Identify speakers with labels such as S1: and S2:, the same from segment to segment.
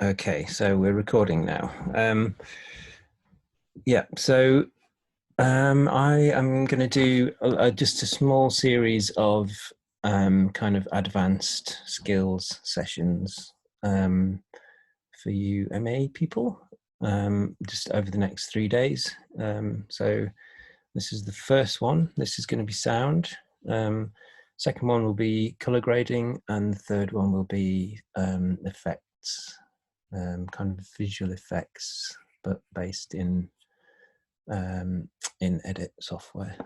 S1: Okay, so we're recording now. Yeah, so I am going to do just a small series of kind of advanced skills sessions for you MA people just over the next 3 days. So this is the first one. This is going to be sound. Second one will be color grading, and the third one will be effects. Kind of visual effects, but based in edit software,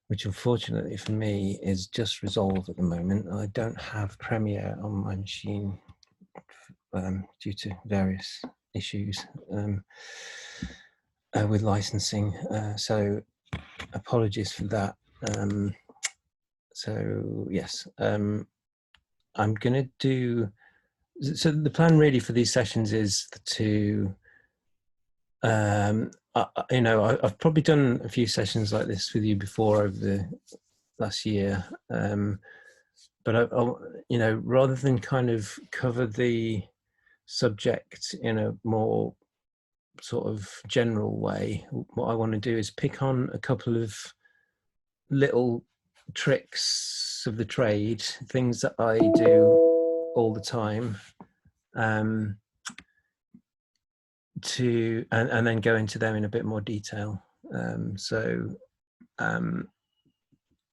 S1: which unfortunately for me is just Resolve at the moment. I don't have Premiere on my machine due to various issues with licensing. So apologies for that. So yes, I'm going to do. So the plan really for these sessions is to I've probably done a few sessions like this with you before over the last year, but rather than kind of cover the subject in a more sort of general way, what I want to do is pick on a couple of little tricks of the trade, things that I do all the time, and then go into them in a bit more detail.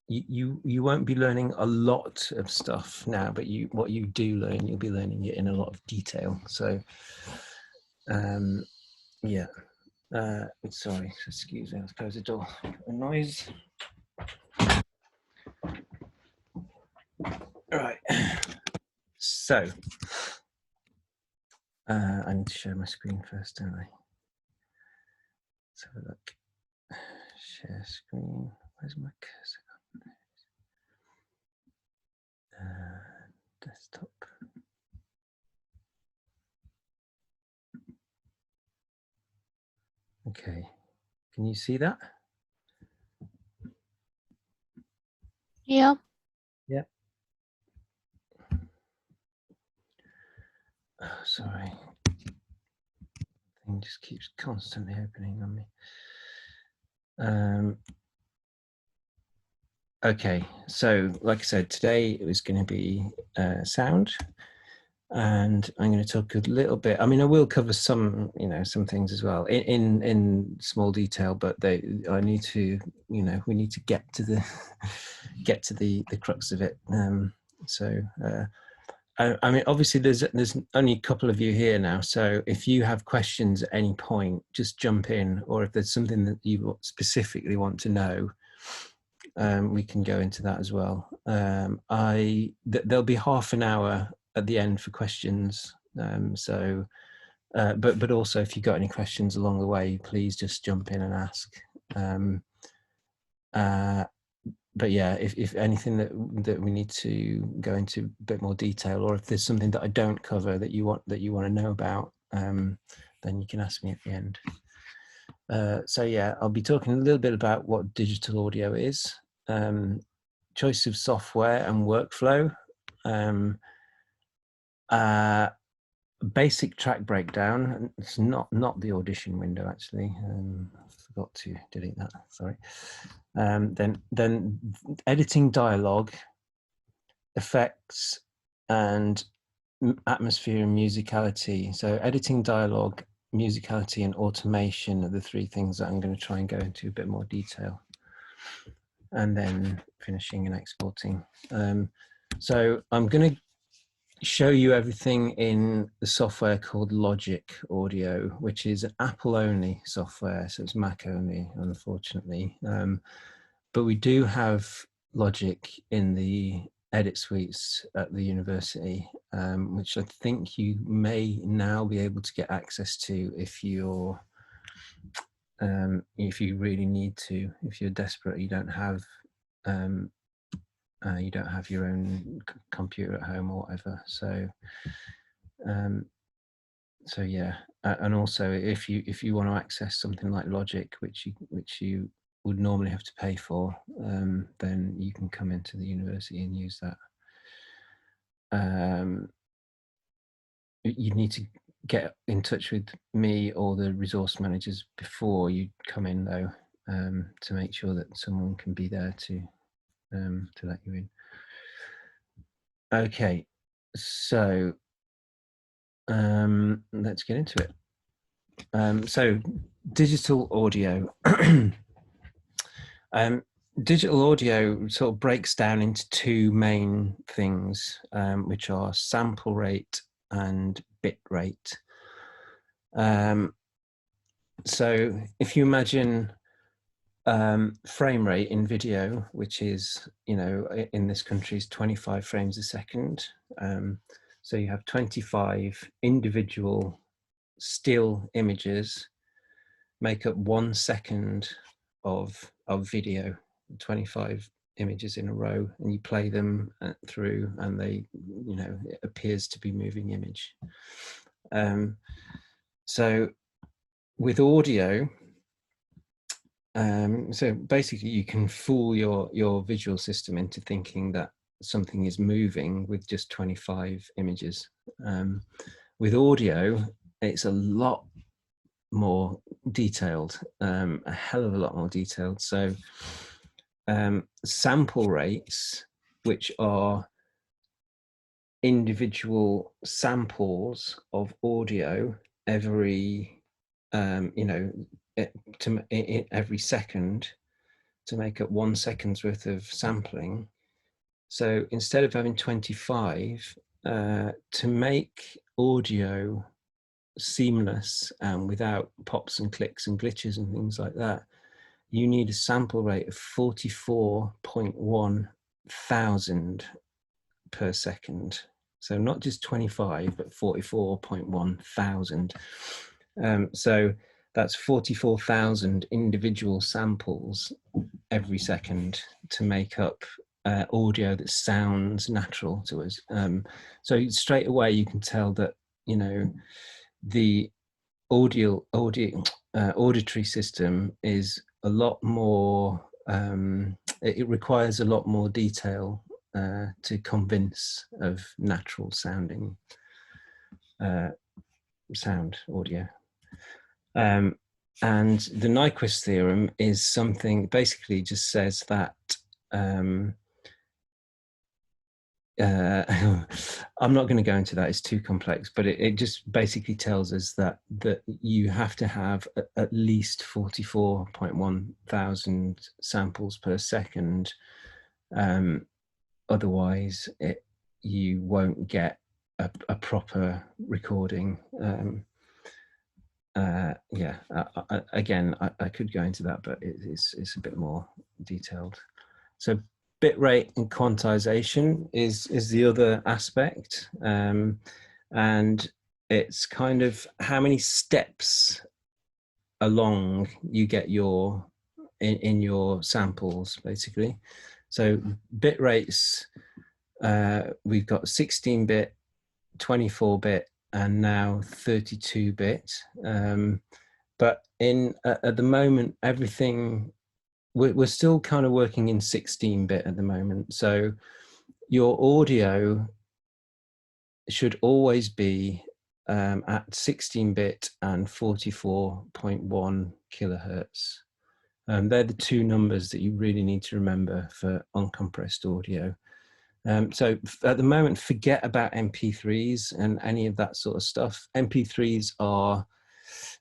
S1: You won't be learning a lot of stuff now, but what you do learn, you'll be learning it in a lot of detail. So yeah, sorry, excuse me, let's close the door. A noise. All right, so I need to share my screen first, don't I? Let's have a look. Share screen. Where's my cursor? Desktop. Okay, can you see that?
S2: Yeah.
S1: Yeah. Oh, sorry. Thing just keeps constantly opening on me. Okay, so like I said, today it was going to be sound, and I'm going to talk a little bit. I mean, I will cover some things as well in small detail, but I need to, we need to get to the crux of it. I mean, obviously, there's only a couple of you here now, so if you have questions at any point, just jump in, or if there's something that you specifically want to know, we can go into that as well. There'll be half an hour at the end for questions. But also, if you've got any questions along the way, please just jump in and ask. But yeah, if anything that we need to go into a bit more detail, or if there's something that I don't cover that you want to know about, then you can ask me at the end. So yeah, I'll be talking a little bit about what digital audio is, choice of software and workflow, basic track breakdown. It's not the audition window actually. I forgot to delete that. Sorry. Then editing dialogue, effects, and atmosphere and musicality. So editing dialogue, musicality, and automation are the three things that I'm going to try and go into a bit more detail, and then finishing and exporting. So I'm going to show you everything in the software called Logic Audio, which is an Apple only software, so it's Mac only, unfortunately. But we do have Logic in the edit suites at the university, which I think you may now be able to get access to if you really need to. If you're desperate, you don't have your own computer at home or whatever. So yeah, and also if you want to access something like Logic, which you would normally have to pay for, then you can come into the university and use that. you need to get in touch with me or the resource managers before you come in, though, to make sure that someone can be there to let you in. Okay, so let's get into it. So digital audio. Digital audio sort of breaks down into two main things, which are sample rate and bit rate. So if you imagine frame rate in video, which is, in this country is 25 frames a second. So you have 25 individual still images make up 1 second of video, 25 images in a row, and you play them through, and they, it appears to be moving image. So with audio, so basically you can fool your visual system into thinking that something is moving with just 25 images. With audio, it's a lot more detailed, a hell of a lot more detailed. So sample rates, which are individual samples of audio every every second, to make up 1 second's worth of sampling. So instead of having 25, to make audio seamless and without pops and clicks and glitches and things like that, you need a sample rate of 44.1 thousand per second. So not just 25, but 44.1 thousand. So that's 44,000 individual samples every second to make up audio that sounds natural to us. So straight away you can tell that, the auditory system is a lot more, it requires a lot more detail to convince of natural sounding sound audio. And the Nyquist theorem is something, basically just says that I'm not going to go into that, it's too complex, but it just basically tells us that you have to have at least 44.1 thousand samples per second, otherwise you won't get a proper recording. Again, I could go into that, but it's a bit more detailed. So bitrate and quantization is the other aspect, and it's kind of how many steps along you get in your samples, basically. So bit rates, we've got 16-bit, 24-bit, and now 32-bit. But at the moment, everything, we're still kind of working in 16-bit at the moment. So your audio should always be at 16-bit and 44.1 kilohertz. They're the two numbers that you really need to remember for uncompressed audio. So at the moment, forget about MP3s and any of that sort of stuff. MP3s are,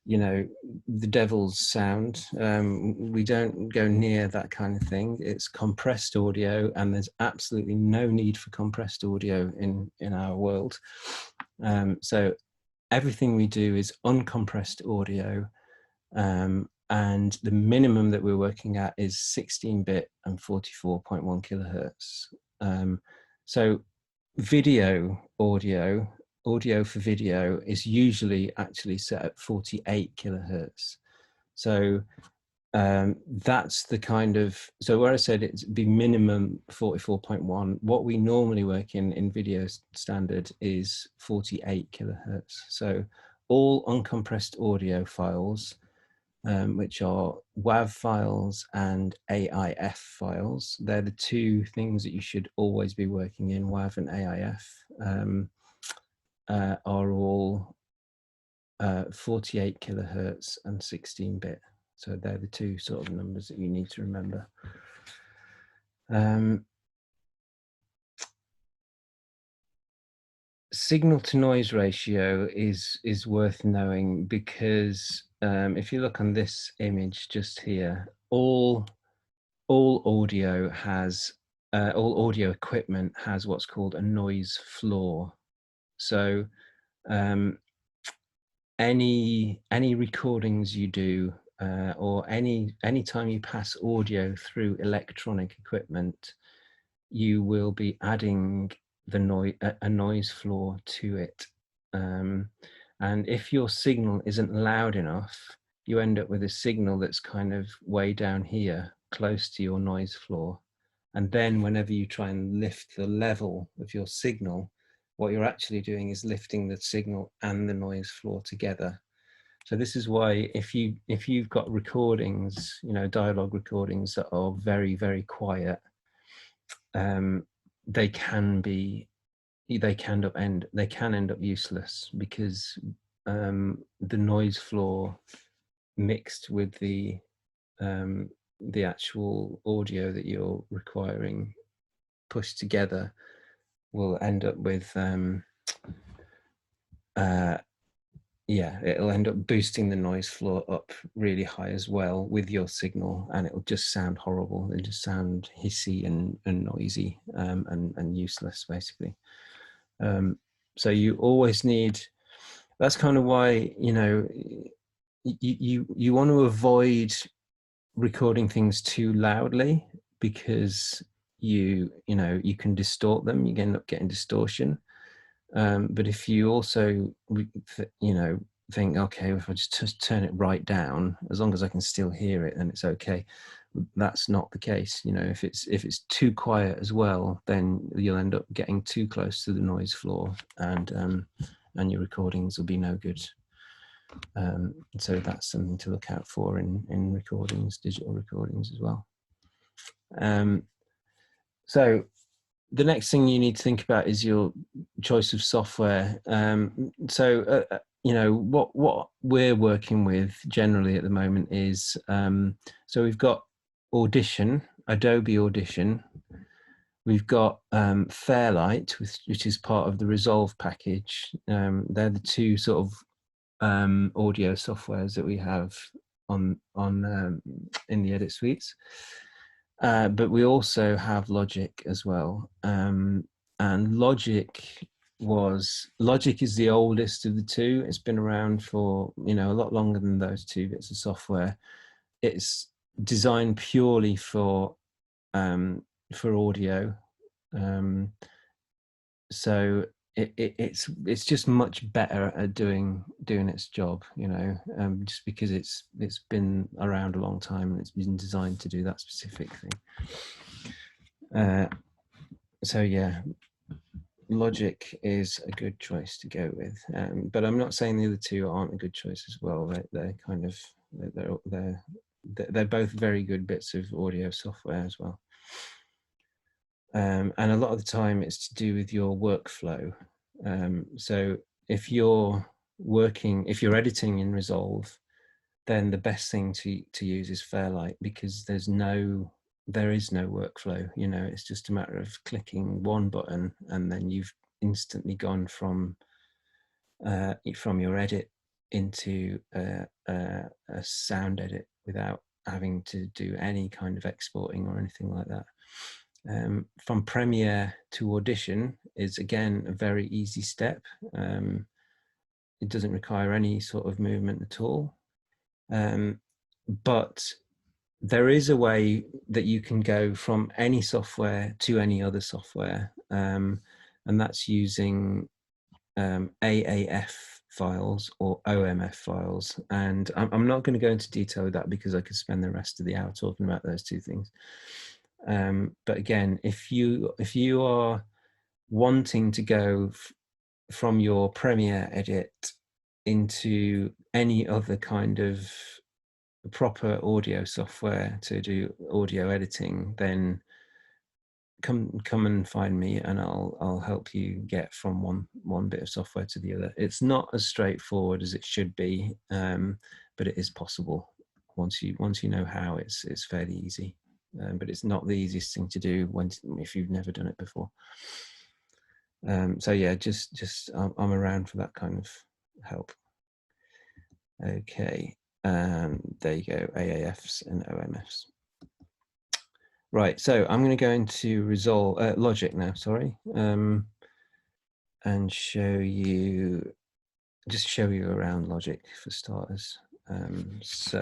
S1: the devil's sound. We don't go near that kind of thing. It's compressed audio, and there's absolutely no need for compressed audio in our world. So everything we do is uncompressed audio, and the minimum that we're working at is 16-bit and 44.1 kilohertz. So video audio for video is usually actually set at 48 kilohertz. So that's the kind of, so where I said it'd be minimum 44.1, what we normally work in video standard is 48 kilohertz. So all uncompressed audio files, which are WAV files and AIF files. They're the two things that you should always be working in, WAV and AIF. are all 48 kilohertz and 16-bit. So they're the two sort of numbers that you need to remember. Signal to noise ratio is worth knowing because if you look on this image just here, all audio has all audio equipment has what's called a noise floor. So any recordings you do or any time you pass audio through electronic equipment, you will be adding the noise a noise floor to it. And if your signal isn't loud enough, you end up with a signal that's kind of way down here, close to your noise floor. And then whenever you try and lift the level of your signal, what you're actually doing is lifting the signal and the noise floor together. So this is why if you've got recordings, dialogue recordings that are very, very quiet, they can end up useless because the noise floor mixed with the actual audio that you're requiring pushed together will end up with it'll end up boosting the noise floor up really high as well with your signal, and it'll just sound horrible. It'll just sound hissy and noisy and useless, basically. So you always need. That's kind of why you want to avoid recording things too loudly because you can distort them. You end up getting distortion. But if you also think, okay, if I just turn it right down, as long as I can still hear it, then it's okay. That's not the case. If it's too quiet as well, then you'll end up getting too close to the noise floor, and your recordings will be no good. So that's something to look out for in recordings, digital recordings as well. So the next thing you need to think about is your choice of software. What we're working with generally at the moment is, so we've got Audition, Adobe Audition. We've got Fairlight, which is part of the Resolve package. They're the two sort of audio softwares that we have on in the Edit Suites. But we also have Logic as well. And Logic is the oldest of the two. It's been around for a lot longer than those two bits of software. It's designed purely for audio. So it's just much better at doing its job, just because it's been around a long time and it's been designed to do that specific thing. So yeah, Logic is a good choice to go with, but I'm not saying the other two aren't a good choice as well. They're both very good bits of audio software as well. And a lot of the time it's to do with your workflow. So if you're editing in Resolve, then the best thing to use is Fairlight, because there is no workflow. It's just a matter of clicking one button and then you've instantly gone from your edit into a sound edit without having to do any kind of exporting or anything like that. From Premiere to Audition is again a very easy step. It doesn't require any sort of movement at all. But there is a way that you can go from any software to any other software, and that's using AAF files or OMF files. And I'm not going to go into detail with that because I could spend the rest of the hour talking about those two things. But again, if you are wanting to go from your Premiere edit into any other kind of proper audio software to do audio editing, then come and find me, and I'll help you get from one bit of software to the other. It's not as straightforward as it should be, but it is possible. Once you know how, it's fairly easy, but it's not the easiest thing to do if you've never done it before. So yeah, just I'm around for that kind of help. Okay, there you go, AAFs and OMFs. Right, so I'm going to go into Logic now, sorry, and show you around Logic for starters. So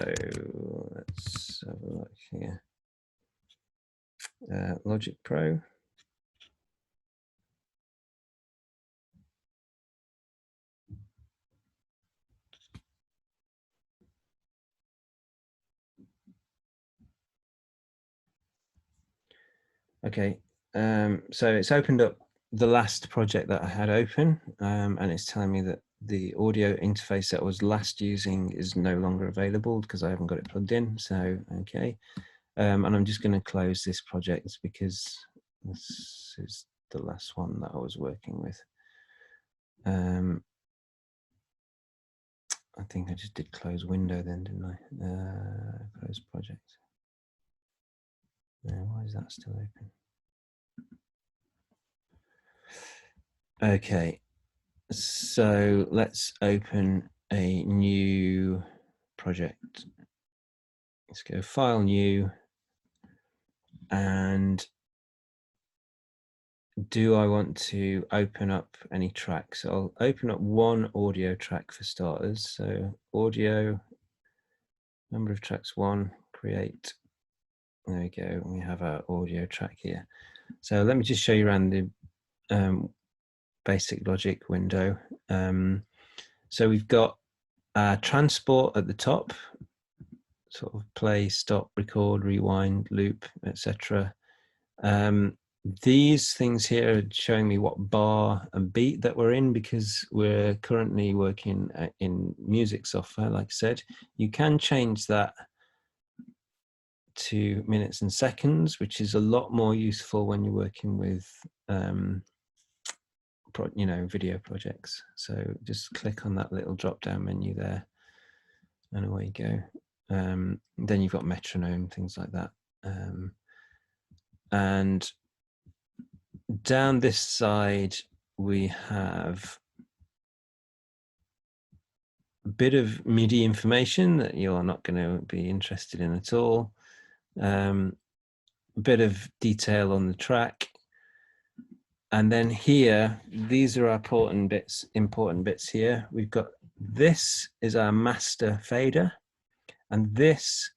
S1: let's have a look here. Logic Pro. Okay, so it's opened up the last project that I had open, and it's telling me that the audio interface that I was last using is no longer available because I haven't got it plugged in. So, okay. And I'm just going to close this project because this is the last one that I was working with. I think I just did close window then, didn't I? Close project. Why is that still open? Okay, so let's open a new project. Let's go File, New, and do I want to open up any tracks? So I'll open up one audio track for starters. So audio, number of tracks 1, create. There we go. We have our audio track here. So let me just show you around the basic Logic window. So we've got transport at the top, sort of play, stop, record, rewind, loop, etc. These things here are showing me what bar and beat that we're in because we're currently working in music software. Like I said, you can change that to minutes and seconds, which is a lot more useful when you're working with video projects. So just click on that little drop down menu there and away you go. Then you've got metronome, things like that. And down this side, we have a bit of MIDI information that you're not going to be interested in at all. A bit of detail on the track. And then here, these are our important bits here. We've got, this is our master fader, and this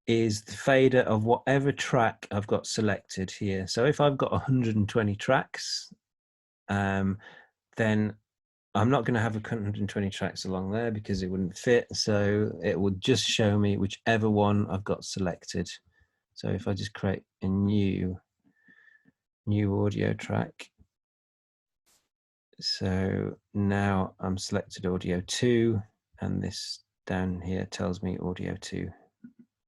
S1: is the fader of whatever track I've got selected here. So if I've got 120 tracks, then I'm not going to have 120 tracks along there because it wouldn't fit. So it will just show me whichever one I've got selected. So if I just create a new audio track. So now I'm selected audio 2, and this down here tells me audio 2,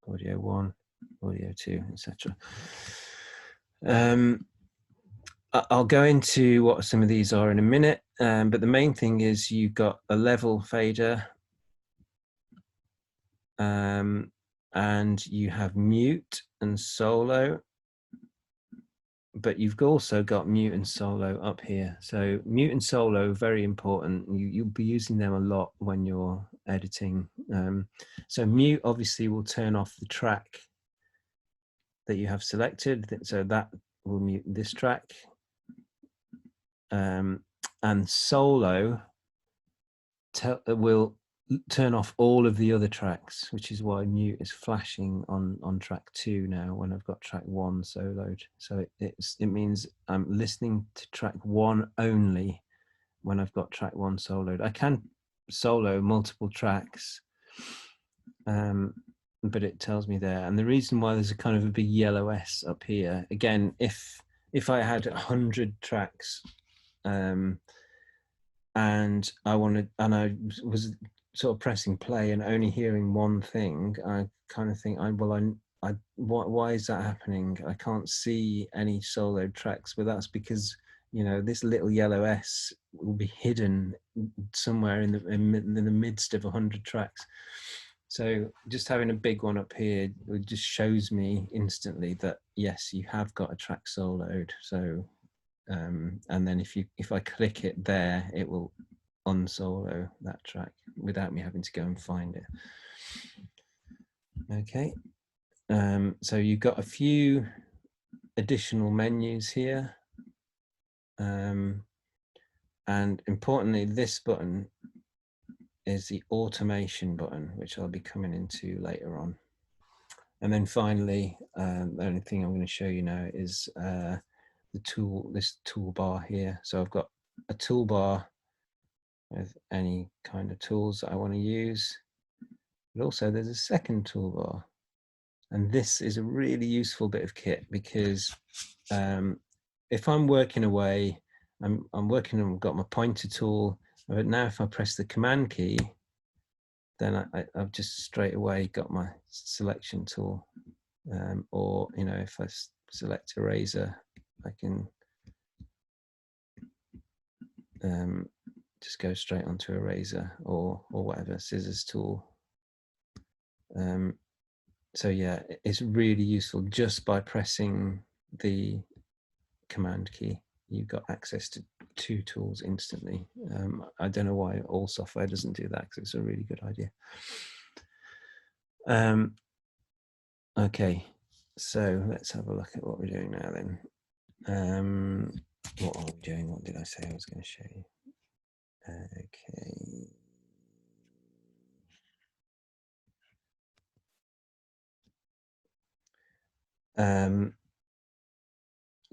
S1: audio 1, audio 2, etc. I'll go into what some of these are in a minute, but the main thing is you've got a level fader, and you have mute and solo, but you've also got mute and solo up here. So mute and solo, very important. You'll be using them a lot when you're editing. So mute obviously will turn off the track that you have selected. So that will mute this track. And solo will turn off all of the other tracks, which is why mute is flashing on track 2 now when I've got track 1 soloed. So it means I'm listening to track 1 only when I've got track 1 soloed. I can solo multiple tracks, but it tells me there. And the reason why there's a kind of a big yellow S up here, again, if I had 100 tracks, and I was sort of pressing play and only hearing one thing, I kind of think, why is that happening? I can't see any solo tracks, but that's because, you know, this little yellow S will be hidden somewhere in the midst of 100 tracks. So just having a big one up here, it just shows me instantly that yes, you have got a track soloed. So and then if I click it there, it will unsolo that track without me having to go and find it. Okay, so you've got a few additional menus here, and importantly, this button is the automation button, which I'll be coming into later on. And then finally, the only thing I'm going to show you now is this toolbar here. So I've got a toolbar with any kind of tools that I want to use, but also there's a second toolbar. And this is a really useful bit of kit because if I'm working away, I'm working and I've got my pointer tool, but now if I press the command key, then I've just straight away got my selection tool. Or, you know, if I select eraser, I can just go straight onto eraser or whatever, scissors tool. So yeah, it's really useful just by pressing the command key. You've got access to two tools instantly. I don't know why all software doesn't do that, because it's a really good idea. Okay, so let's have a look at what we're doing now then. What are we doing? What did I say I was going to show you? Okay.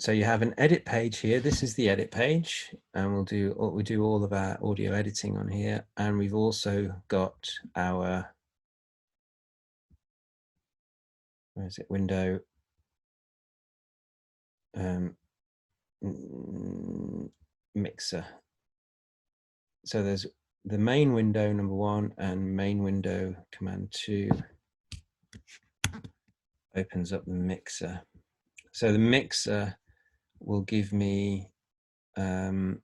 S1: So you have an edit page here. This is the edit page, and we do all of our audio editing on here. And we've also got our, where is it, window, mixer. So there's the main window number 1 and main window command 2 opens up the mixer. So the mixer will give me the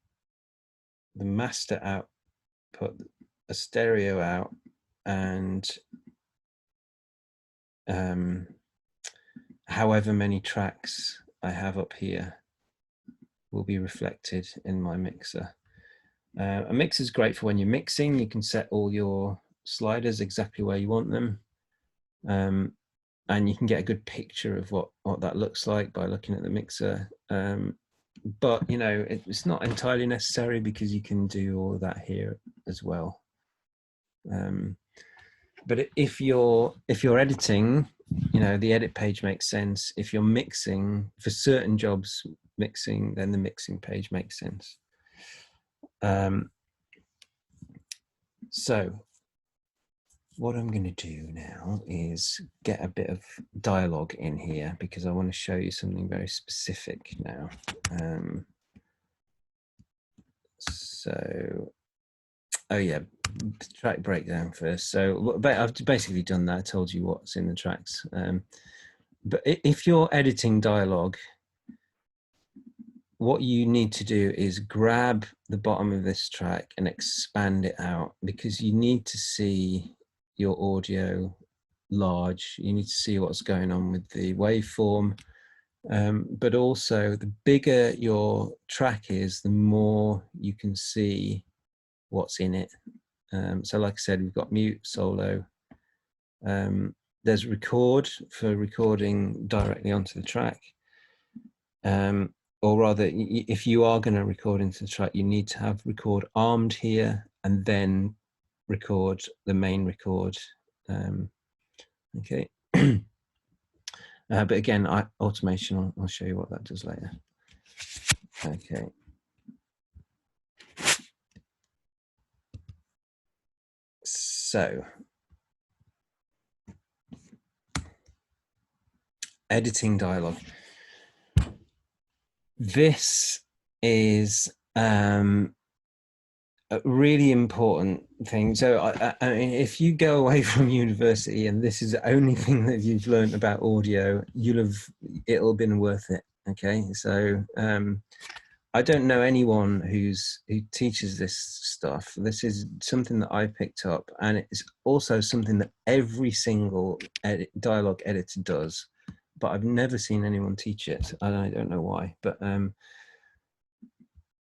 S1: master output, a stereo out, and however many tracks I have up here will be reflected in my mixer. A mixer is great for when you're mixing. You can set all your sliders exactly where you want them, and you can get a good picture of what that looks like by looking at the mixer. But you know, it's not entirely necessary because you can do all of that here as well. But if you're editing, you know, the edit page makes sense. If you're mixing for certain jobs, then the mixing page makes sense. So what I'm going to do now is get a bit of dialogue in here because I want to show you something very specific now. So, oh yeah, track breakdown first. So I've basically done that. I told you what's in the tracks. But if you're editing dialogue, what you need to do is grab the bottom of this track and expand it out, because you need to see your audio large. You need to see what's going on with the waveform. But also, the bigger your track is, the more you can see what's in it. So like I said, we've got mute, solo. There's record for recording directly onto the track. Or rather, if you are going to record into the track, you need to have record armed here and then record the main record. Okay. But again, automation, I'll show you what that does later. Okay. So, editing dialogue. This is a really important thing. So I mean, if you go away from university and this is the only thing that you've learned about audio, it'll have been worth it. Okay, so I don't know anyone who teaches this stuff. This is something that I picked up, and it's also something that every single dialogue editor does, but I've never seen anyone teach it, and I don't know why. But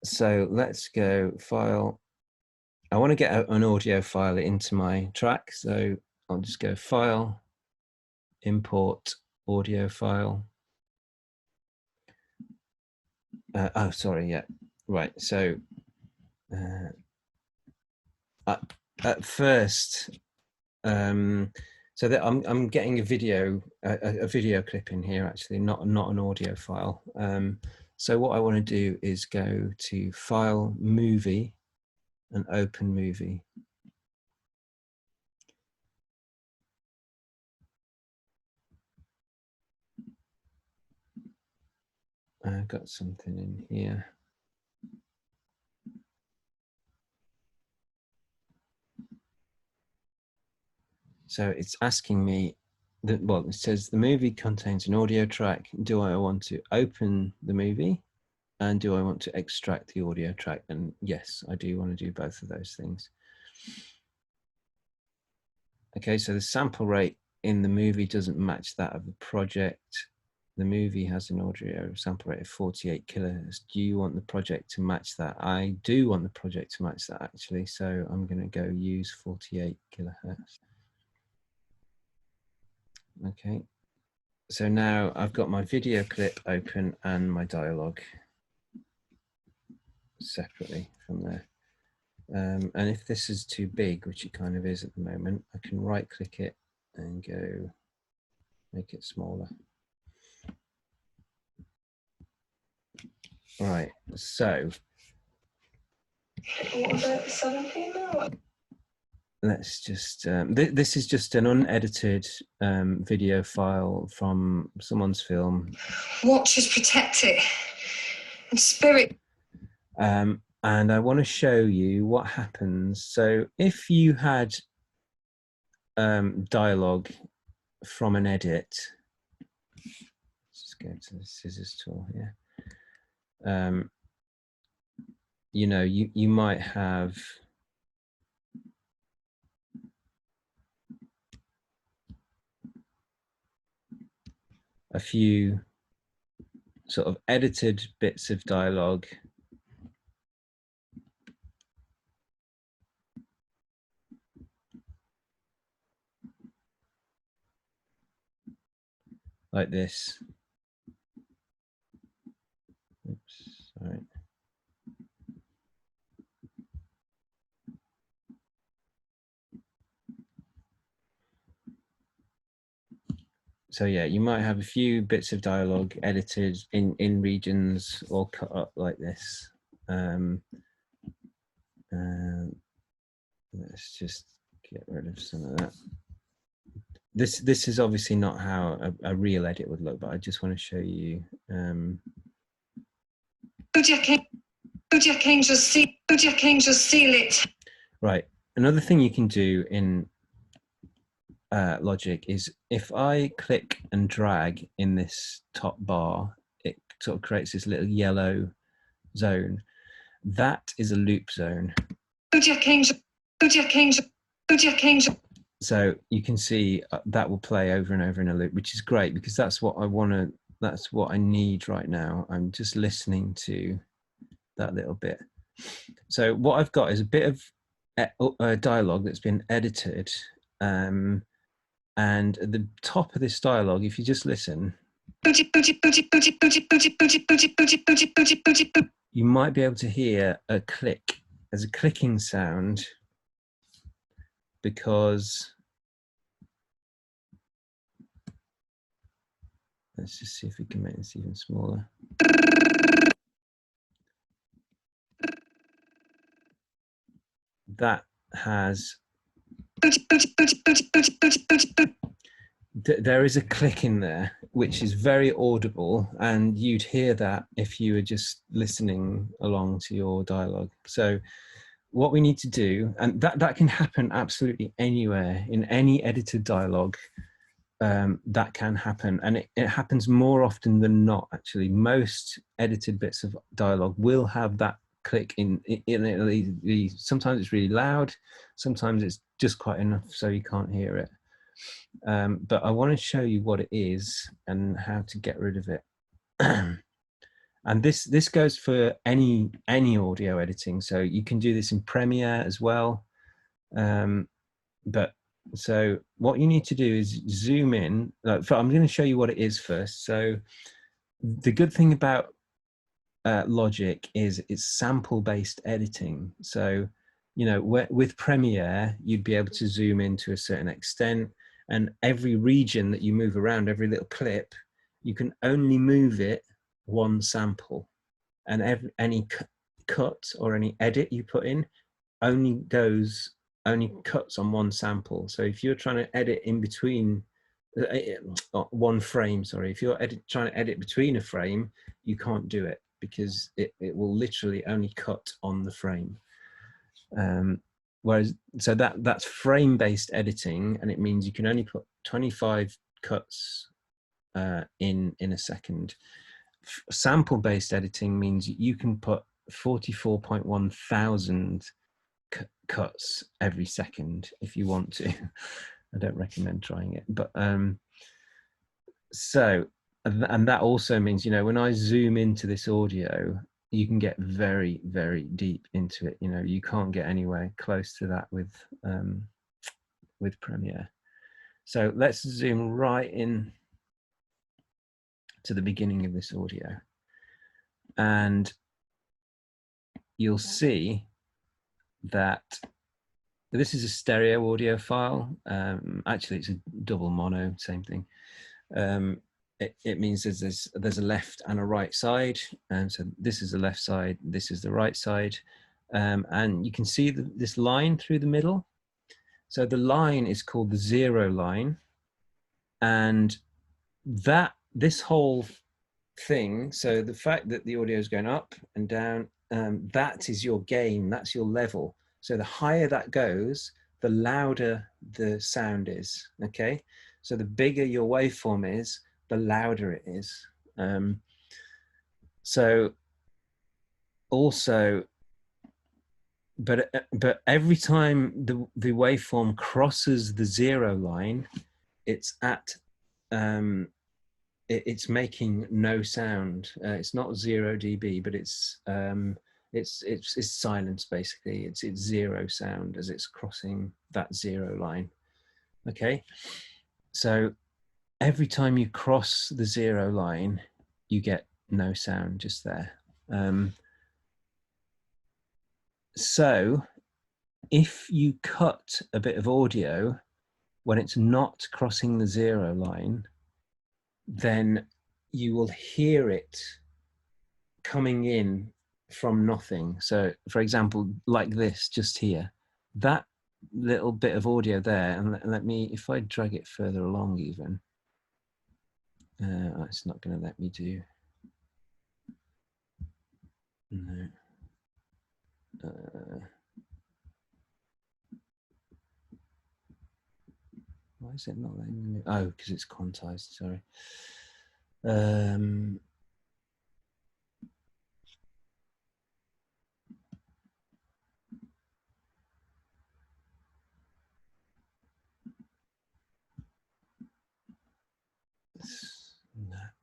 S1: so let's go file. I want to get an audio file into my track, so I'll just go file, import audio file. Oh, sorry, yeah, right. So at first, so that I'm getting a video clip in here, actually, not an audio file. So what I want to do is go to File, Movie, and Open Movie. I've got something in here. So it's asking me that, well, it says the movie contains an audio track. Do I want to open the movie? And do I want to extract the audio track? And yes, I do want to do both of those things. Okay, so the sample rate in the movie doesn't match that of the project. The movie has an audio sample rate of 48 kilohertz. Do you want the project to match that? I do want the project to match that, actually. So I'm going to go use 48 kilohertz. Okay, so now I've got my video clip open and my dialogue separately from there. And if this is too big, which it kind of is at the moment, I can right click it and go make it smaller. Right, so let's just, this is just an unedited video file from someone's film.
S3: Watch us protect it. And spirit.
S1: And I want to show you what happens. So if you had dialogue from an edit, let's go to the scissors tool here. You know, you might have a few sort of edited bits of dialogue like this. Oops, sorry. So yeah, you might have a few bits of dialogue edited in regions or cut up like this. Let's just get rid of some of that. This is obviously not how a real edit would look, but I just want to show you.
S3: Jack Angel seal it.
S1: Right. Another thing you can do in Logic is if I click and drag in this top bar, it sort of creates this little yellow zone. That is a loop zone.
S3: Jack Angel.
S1: So you can see that will play over and over in a loop, which is great because that's what I want to, that's what I need right now. I'm just listening to that little bit. So what I've got is a bit of dialogue that's been edited. And at the top of this dialogue, if you just listen, you might be able to hear a click. There's a clicking sound because, let's just see if we can make this even smaller. That has, there is a click in there, which is very audible, and you'd hear that if you were just listening along to your dialogue. So what we need to do, and that can happen absolutely anywhere in any edited dialogue. That can happen, and it happens more often than not. Actually, most edited bits of dialogue will have that click in it. Sometimes it's really loud, sometimes it's just quite enough so you can't hear it. But I want to show you what it is and how to get rid of it. And this goes for any audio editing, so you can do this in Premiere as well. But so what you need to do is zoom in. I'm going to show you what it is first. So the good thing about Logic is it's sample-based editing. So, you know, with Premiere, you'd be able to zoom in to a certain extent, and every region that you move around, every little clip, you can only move it one sample, and any cut or any edit you put in only cuts on one sample. So if you're trying to edit in between one frame, sorry, if you're trying to edit between a frame, you can't do it because it will literally only cut on the frame. Whereas, so that's frame-based editing, and it means you can only put 25 cuts in a second. Sample-based editing means you can put 44.1 thousand cuts every second if you want to. I don't recommend trying it, but so, and that also means, you know, when I zoom into this audio, you can get very, very deep into it. You know, you can't get anywhere close to that with Premiere. So let's zoom right in to the beginning of this audio, and you'll see that this is a stereo audio file. Actually, it's a double mono, same thing. It means there's a left and a right side, and so this is the left side, this is the right side, and you can see this line through the middle. So the line is called the zero line, and this whole thing, so the fact that the audio is going up and down, that is your gain, that's your level. So the higher that goes, the louder the sound is. Okay, so the bigger your waveform is, the louder it is. So also, but every time the waveform crosses the zero line, it's at it's making no sound. It's not 0 dB, but it's silence basically. It's zero sound as it's crossing that zero line. Okay, so every time you cross the zero line, you get no sound just there. So if you cut a bit of audio when it's not crossing the zero line, then you will hear it coming in from nothing. So for example, like this just here, that little bit of audio there, and let me, if I drag it further along even, it's not going to let me do, no. Why is it not letting me? Oh, because it's quantized, sorry. Snap.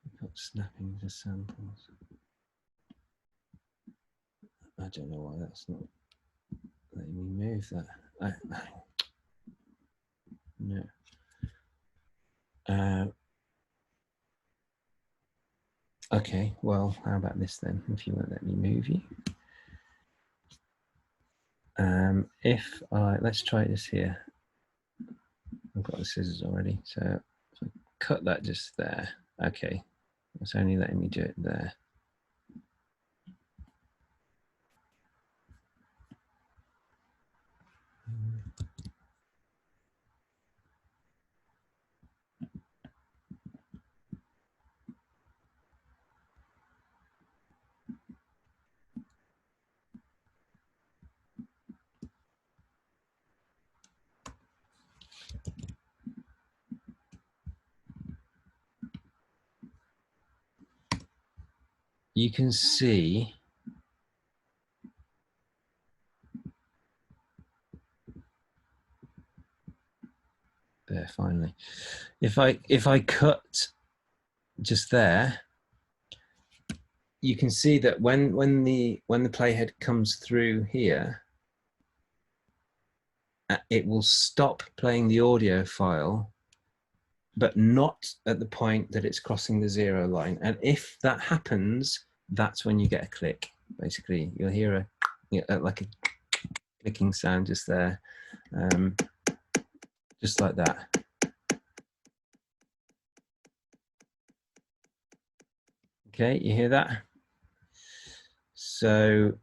S1: We've got snapping to samples. I don't know why that's not letting me move that. No. Okay, well, how about this then, if you won't let me move you? If let's try this here. I've got the scissors already, so if I cut that just there. Okay, it's only letting me do it there. you can see there finally. If I cut just there, you can see that when the playhead comes through here, it will stop playing the audio file, but not at the point that it's crossing the 0 line. And if that happens, that's when you get a click. Basically, you'll hear like a clicking sound just there, just like that. Okay, you hear that? So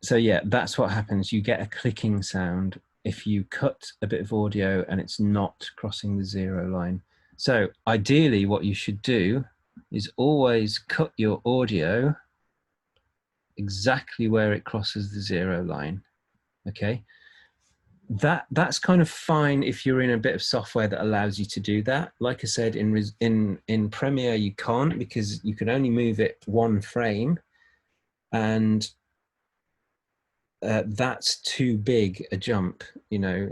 S1: so yeah, that's what happens. You get a clicking sound if you cut a bit of audio and it's not crossing the 0 line. So ideally what you should do is always cut your audio exactly where it crosses the 0 line. Okay, that's kind of fine if you're in a bit of software that allows you to do that. Like I said, in Premiere you can't, because you can only move it one frame, and that's too big a jump. You know,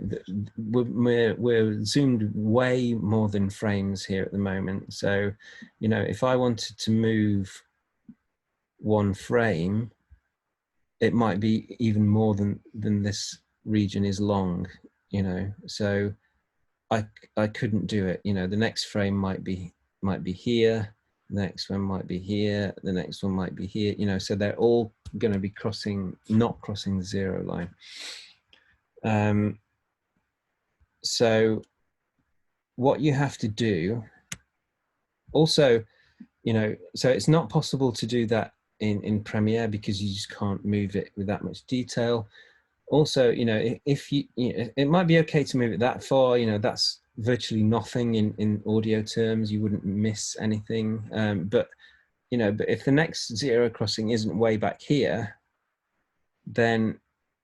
S1: we're zoomed way more than frames here at the moment. So, you know, if I wanted to move one frame, it might be even more than this region is long, you know. So I couldn't do it. You know, the next frame might be here, the next one might be here, the next one might be here, you know, so they're all going to be not crossing the 0 line. So what you have to do also, you know, so it's not possible to do that in Premiere because you just can't move it with that much detail. Also, you know, if you know, it might be okay to move it that far, you know, that's virtually nothing in audio terms, you wouldn't miss anything. But, you know, but if the next 0 crossing isn't way back here, then,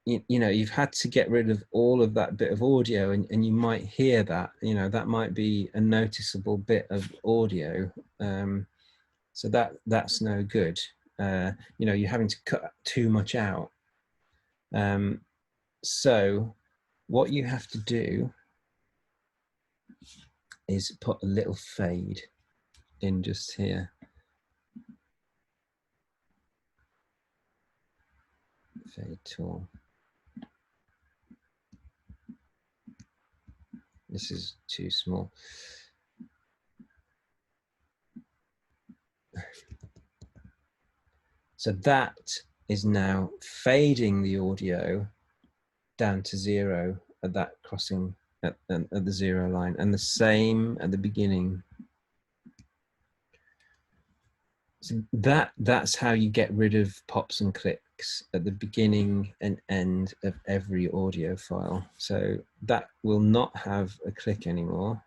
S1: you know, you've had to get rid of all of that bit of audio, and you might hear that, you know, that might be a noticeable bit of audio. So that's no good. You know, you're having to cut too much out. So what you have to do is put a little fade in just here. Fade tool. This is too small. So that is now fading the audio down to 0 at that crossing at the 0 line, and the same at the beginning. So that's how you get rid of pops and clicks at the beginning and end of every audio file. So that will not have a click anymore.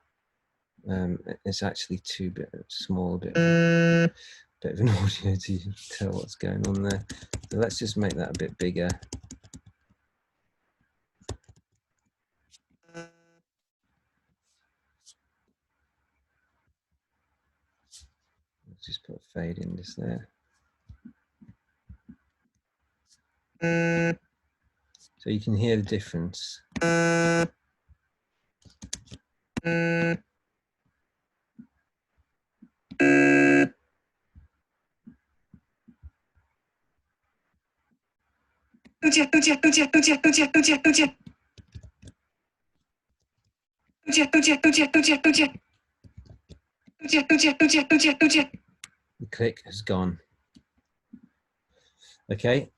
S1: It's actually too small, bit of an audio to tell what's going on there. So let's just make that a bit bigger. Let's just put a fade in just there. So you can hear the difference. The click has gone. Okay,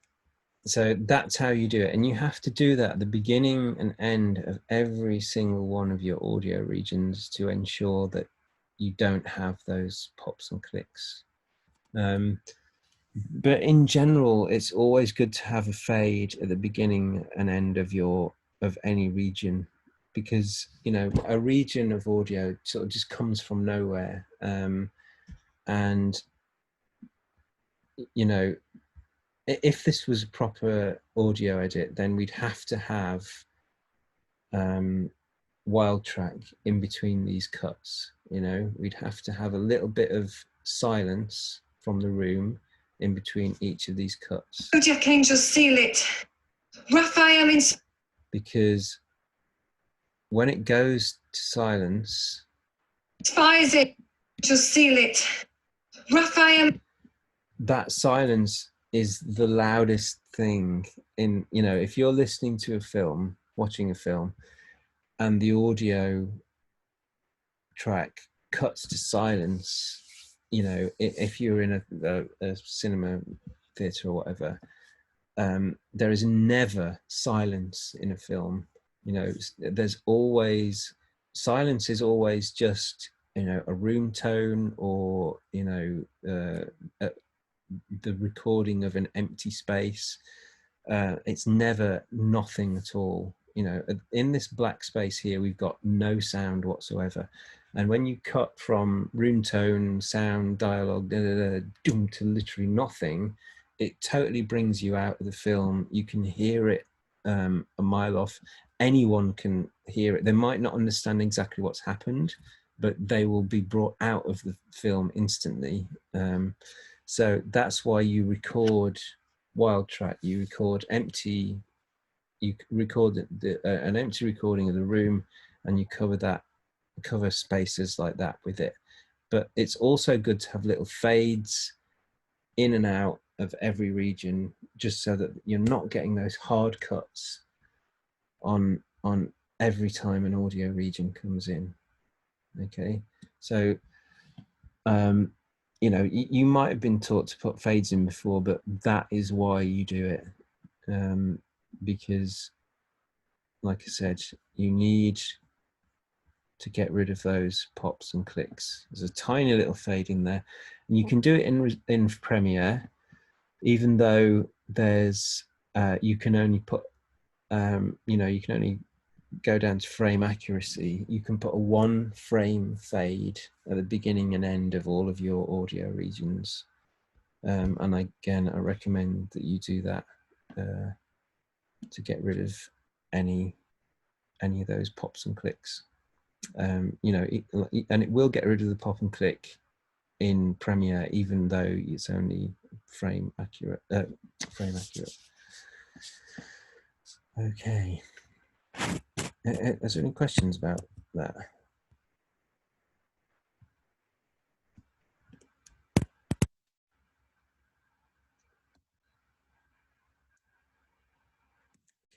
S1: so that's how you do it, and you have to do that at the beginning and end of every single one of your audio regions to ensure that you don't have those pops and clicks. But in general, it's always good to have a fade at the beginning and end of any region, because, you know, a region of audio sort of just comes from nowhere, and you know, if this was a proper audio edit, then we'd have to have wild track in between these cuts. You know, we'd have to have a little bit of silence from the room in between each of these cuts.
S3: Jack Angel, seal it. Raphael in...
S1: Because when it goes to silence,
S3: Spies it. Just seal it. Raphael...
S1: that silence is the loudest thing in, you know, if you're listening to a film, watching a film, and the audio track cuts to silence, you know, if you're in a cinema theatre or whatever, there is never silence in a film. You know, there's always, silence is always just, you know, a room tone, or, you know, the recording of an empty space. It's never nothing at all. You know, in this black space here, we've got no sound whatsoever. And when you cut from room tone, sound, dialogue, to literally nothing, it totally brings you out of the film. You can hear it a mile off. Anyone can hear it. They might not understand exactly what's happened, but they will be brought out of the film instantly. So that's why you record wild track. You record empty. You record an empty recording of the room, and you cover spaces like that with it. But it's also good to have little fades in and out of every region, just so that you're not getting those hard cuts on every time an audio region comes in. Okay, so you know, you might have been taught to put fades in before, but that is why you do it, because, like I said, you need to get rid of those pops and clicks. There's a tiny little fade in there, and you can do it in Premiere, even though there's you can only put you know, you can only go down to frame accuracy. You can put a 1 frame fade at the beginning and end of all of your audio regions, and I recommend that you do that to get rid of any of those pops and clicks. You know, and it will get rid of the pop and click in Premiere, even though it's only frame accurate. Okay. Is there any questions about that?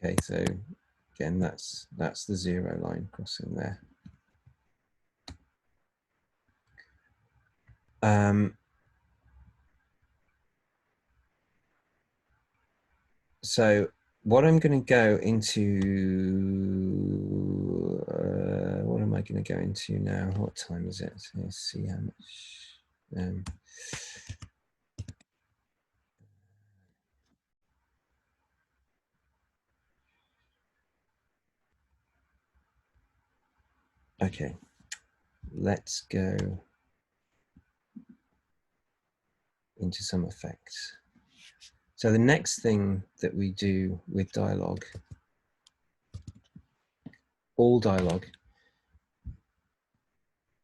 S1: Okay, so again, that's the 0 line crossing there. So what I'm going to go into, what am I going to go into now? What time is it? Let's see how much. Okay, let's go into some effects. So the next thing that we do with dialogue, all dialogue,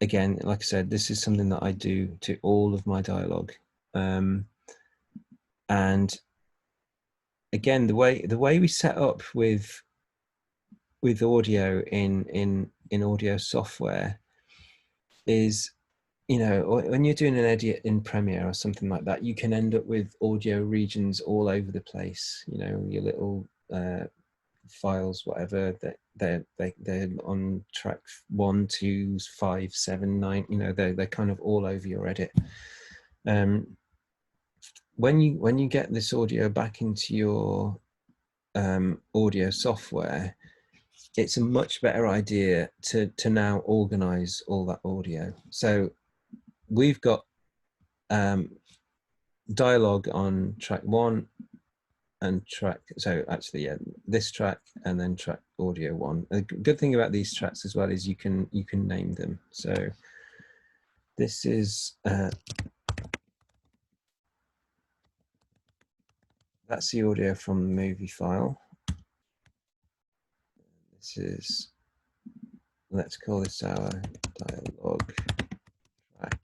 S1: again, like I said, this is something that I do to all of my dialogue. And again, the way we set up with audio in audio software is, you know, when you're doing an edit in Premiere or something like that, you can end up with audio regions all over the place. You know, your little files, whatever, that they're on track 1, 2, 5, 7, 9. You know, they're kind of all over your edit. When you get this audio back into your audio software, it's a much better idea to now organize all that audio. So we've got dialogue on track 1 and track, so actually, yeah, this track and then track audio 1. A good thing about these tracks as well is you can name them. So this is That's the audio from the movie file. This is, let's call this our dialogue track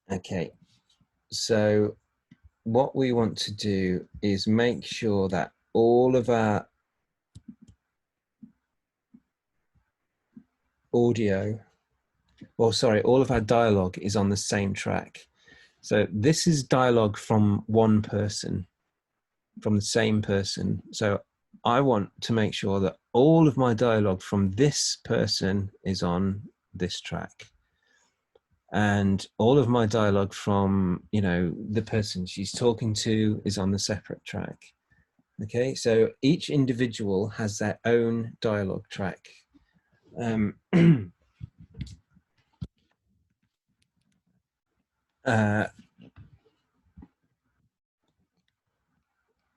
S1: 1. Okay, so what we want to do is make sure that all of our audio, or sorry, all of our dialogue is on the same track. So this is dialogue from one person, from the same person. So I want to make sure that all of my dialogue from this person is on this track. And all of my dialogue from, you know, the person she's talking to is on the separate track. Okay, so each individual has their own dialogue track.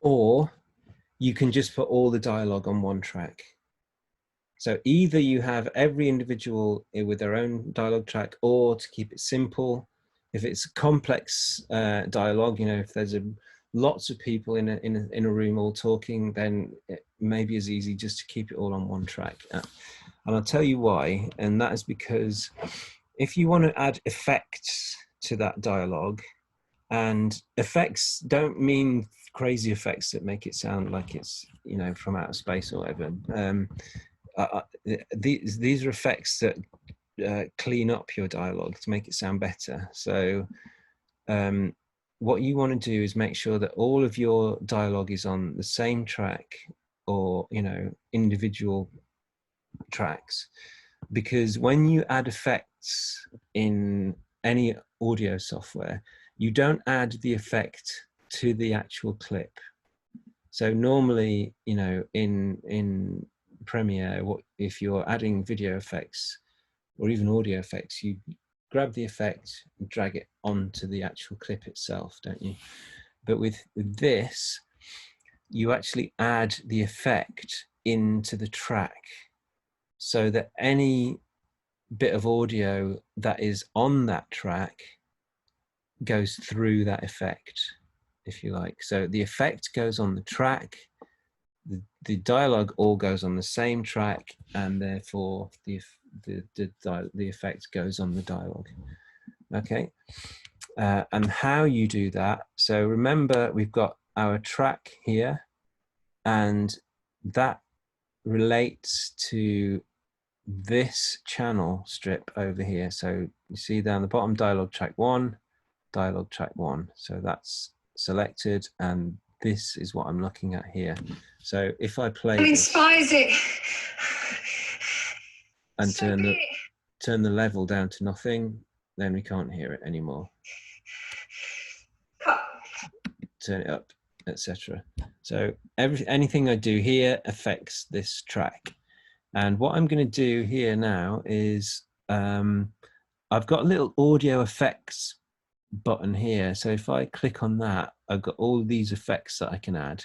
S1: Or you can just put all the dialogue on one track. So either you have every individual with their own dialogue track, or to keep it simple, if it's complex dialogue, you know, if there's lots of people in a room all talking, then it may be as easy just to keep it all on one track. And I'll tell you why, and that is because if you want to add effects to that dialogue, and effects don't mean crazy effects that make it sound like it's, you know, from outer space or whatever. These are effects that clean up your dialogue to make it sound better. So what you want to do is make sure that all of your dialogue is on the same track, or, you know, individual tracks, because when you add effects in any audio software, you don't add the effect to the actual clip. So normally, you know, in Premiere, if you're adding video effects or even audio effects, you grab the effect and drag it onto the actual clip itself, don't you? But with this, you actually add the effect into the track, so that any bit of audio that is on that track goes through that effect, if you like. So the effect goes on the track, the dialogue all goes on the same track, and therefore the effect goes on the dialogue. Okay, and how you do that, so remember we've got our track here, and that relates to this channel strip over here. So you see down the bottom, dialogue track 1, dialogue track 1. So that's selected, and this is what I'm looking at here. So if I play
S3: It
S1: this
S3: inspires it.
S1: and
S3: So be it.
S1: turn the level down to nothing, then we can't hear it anymore.
S3: Cut.
S1: Turn it up, etc. So anything I do here affects this track. And what I'm going to do here now is I've got a little audio effects button here. So if I click on that, I've got all these effects that I can add.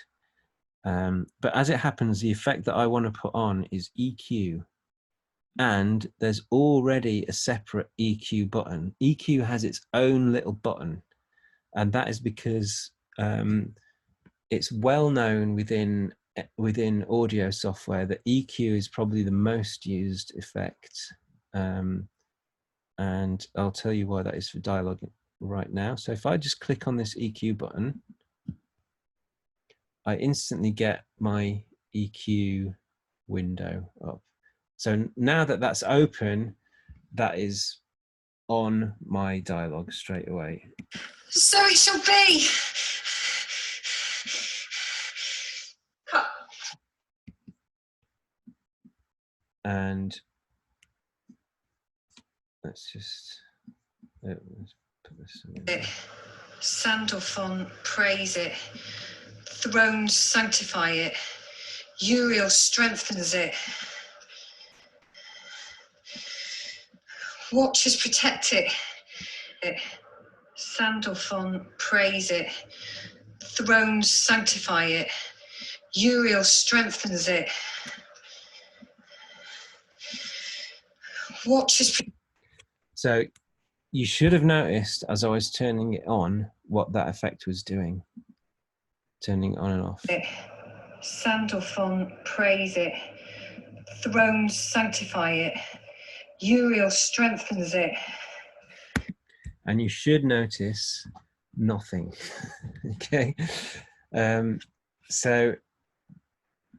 S1: But as it happens, the effect that I want to put on is EQ. And there's already a separate EQ button. EQ has its own little button. And that is because it's well known within audio software that EQ is probably the most used effect. And I'll tell you why that is for dialogue right now. So if I just click on this EQ button, I instantly get my EQ window up. So now that that's open, that is on my dialogue straight away.
S3: So it shall be. Cut.
S1: And let's just let's put this in.
S3: Sandalphon, praise it. Thrones, sanctify it. Uriel strengthens it. Watchers, protect it. Sandalphon, praise it. Thrones, sanctify it. Uriel strengthens it. Watchers.
S1: So you should have noticed as I was turning it on what that effect was doing. turning on and off.
S3: Sandalphon, praise it. Thrones, sanctify it. Uriel strengthens it.
S1: And you should notice nothing. Okay. So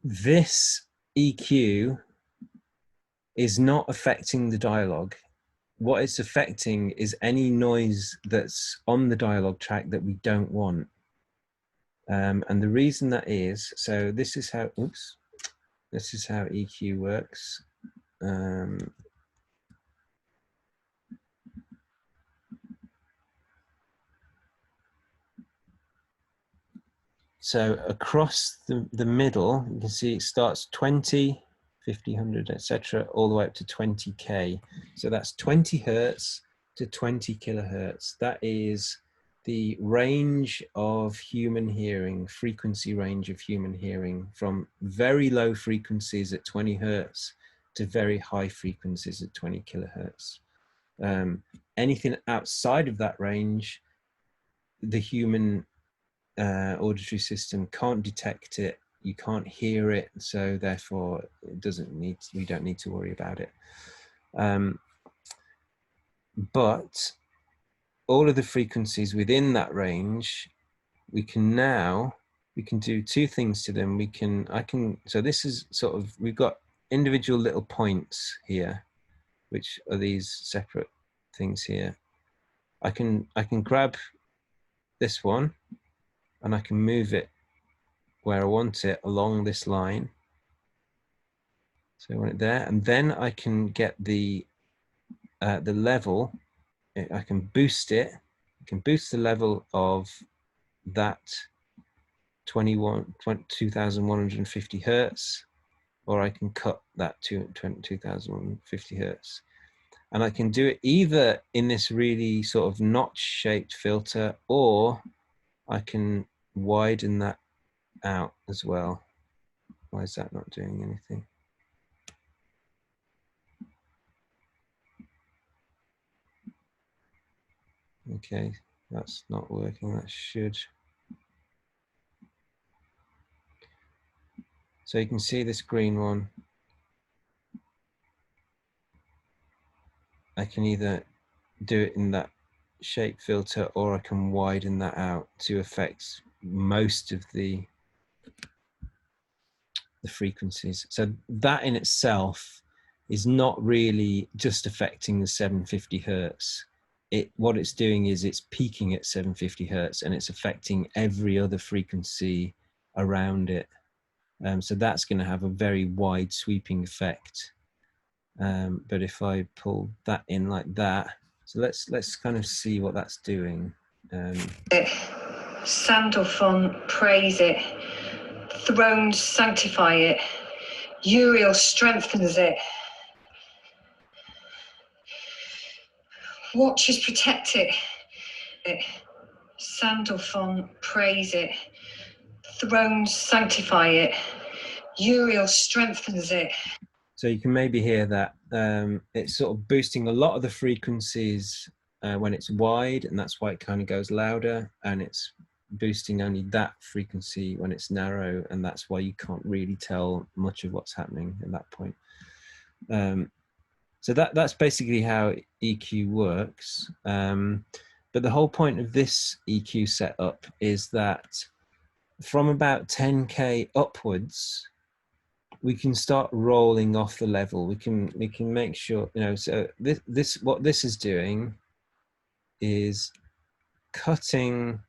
S1: this EQ is not affecting the dialogue. What it's affecting is any noise that's on the dialogue track that we don't want. And the reason that is, so this is how, oops, this is how EQ works. So across the middle, you can see it starts 20, 50, 100, etc., all the way up to 20K. So that's 20 hertz to 20 kilohertz. That is the range of human hearing, frequency range of human hearing, from very low frequencies at 20 hertz to very high frequencies at 20 kilohertz. Anything outside of that range, the human auditory system can't detect it, you can't hear it, so therefore it doesn't need, we don't need to worry about it. But all of the frequencies within that range, we can do two things to them. So this is sort of, we've got individual little points here, which are these separate things here. I can grab this one and I can move it where I want it along this line. So I want it there, and then I can get the level. I can boost it. I can boost the level of that 2150 hertz, or I can cut that to 2150 hertz. And I can do it either in this really sort of notch-shaped filter, or I can widen that out as well. Why is that not doing anything? Okay, that's not working. That should. So you can see this green one. I can either do it in that shape filter, or I can widen that out to affect most of the frequencies. So that in itself is not really just affecting the 750 hertz. What it's doing is it's peaking at 750 hertz and it's affecting every other frequency around it. So that's going to have a very wide sweeping effect. But if I pull that in like that, so let's kind of see what that's doing.
S3: Sandalphon, praise it. Thrones, sanctify it. Uriel strengthens it. Watchers, protect it. Sandalphon, praise it. Thrones, sanctify it. Uriel strengthens it.
S1: So you can maybe hear that it's sort of boosting a lot of the frequencies when it's wide, and that's why it kind of goes louder, and it's boosting only that frequency when it's narrow, and that's why you can't really tell much of what's happening at that point. So that's basically how EQ works. But the whole point of this EQ setup is that from about 10K upwards, we can start rolling off the level. We can make sure, you know, so what this is doing is cutting,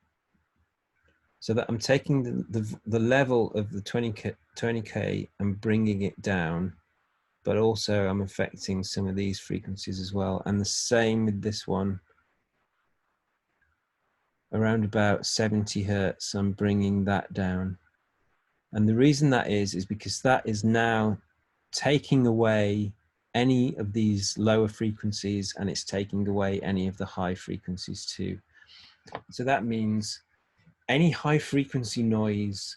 S1: so that I'm taking the level of the 20K and bringing it down, but also I'm affecting some of these frequencies as well. And the same with this one, around about 70 hertz, I'm bringing that down. And the reason that is because that is now taking away any of these lower frequencies, and it's taking away any of the high frequencies too. So that means any high frequency noise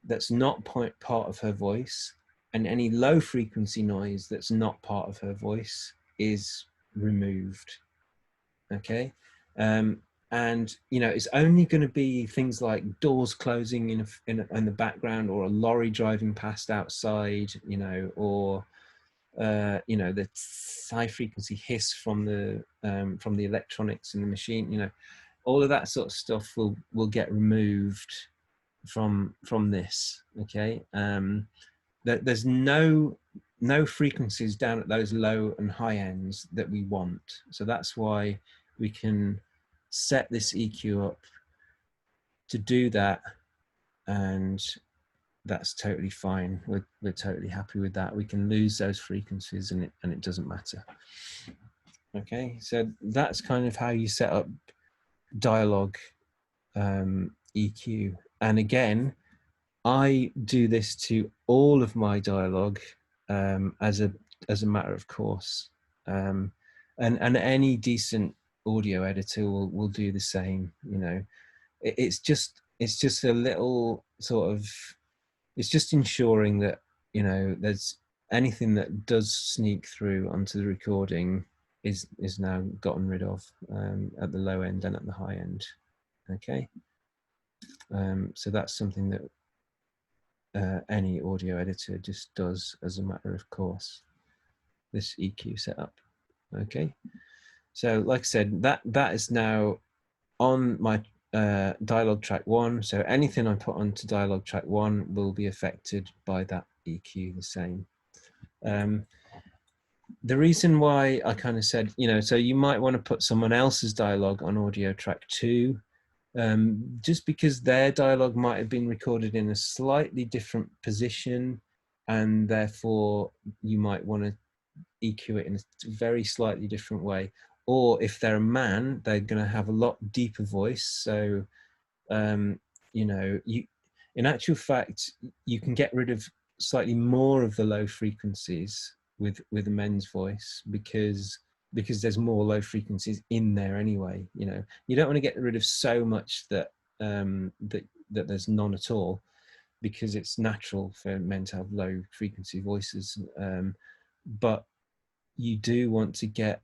S1: that's not part of her voice, and any low frequency noise that's not part of her voice is removed. Okay. and you know, it's only going to be things like doors closing in the background, or a lorry driving past outside, you know, or you know, the high frequency hiss from the electronics in the machine. You know, all of that sort of stuff will get removed from this. Okay. There's no frequencies down at those low and high ends that we want. So that's why we can set this EQ up to do that, and that's totally fine. We're totally happy with that. We can lose those frequencies and it doesn't matter. Okay, so that's kind of how you set up dialogue EQ. And again, I do this to all of my dialogue as a matter of course, and any decent audio editor will do the same. You know, it's just a little sort of, it's just ensuring that, you know, there's anything that does sneak through onto the recording is now gotten rid of at the low end and at the high end. Okay, so that's something that any audio editor just does as a matter of course, this EQ setup. Okay, so like I said, that is now on my dialogue track 1. So anything I put onto dialogue track 1 will be affected by that EQ the same. The reason why I kind of said, you know, so you might want to put someone else's dialogue on audio track 2, just because their dialogue might have been recorded in a slightly different position, and therefore you might want to EQ it in a very slightly different way. Or if they're a man, they're going to have a lot deeper voice. So, you know, in actual fact, you can get rid of slightly more of the low frequencies with a men's voice, because there's more low frequencies in there anyway. You know, you don't want to get rid of so much that that there's none at all, because it's natural for men to have low frequency voices, but you do want to get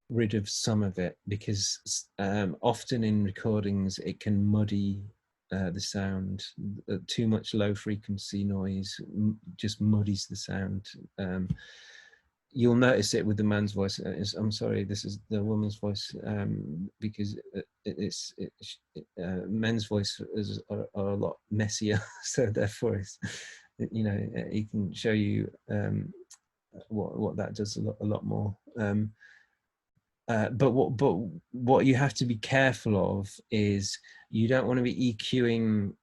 S1: rid of some of it, because often in recordings it can muddy the sound. Too much low frequency noise just muddies the sound. You'll notice it with the man's voice. I'm sorry, this is the woman's voice, because men's voice are a lot messier. So therefore, it's, you know, he can show you what that does a lot more. But what you have to be careful of is you don't want to be EQing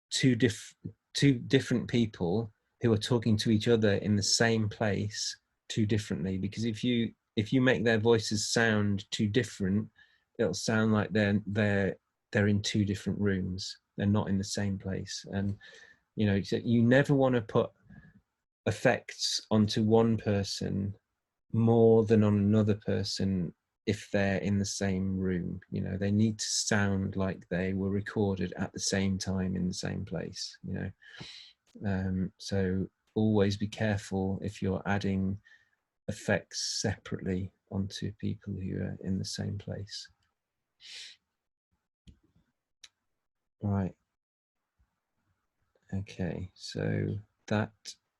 S1: two different people who are talking to each other in the same place too differently, because if you make their voices sound too different, it'll sound like they're in two different rooms. They're not in the same place. And you know, you never want to put effects onto one person more than on another person if they're in the same room. You know, they need to sound like they were recorded at the same time in the same place, you know. So always be careful if you're adding effects separately onto people who are in the same place. Right. Okay, so that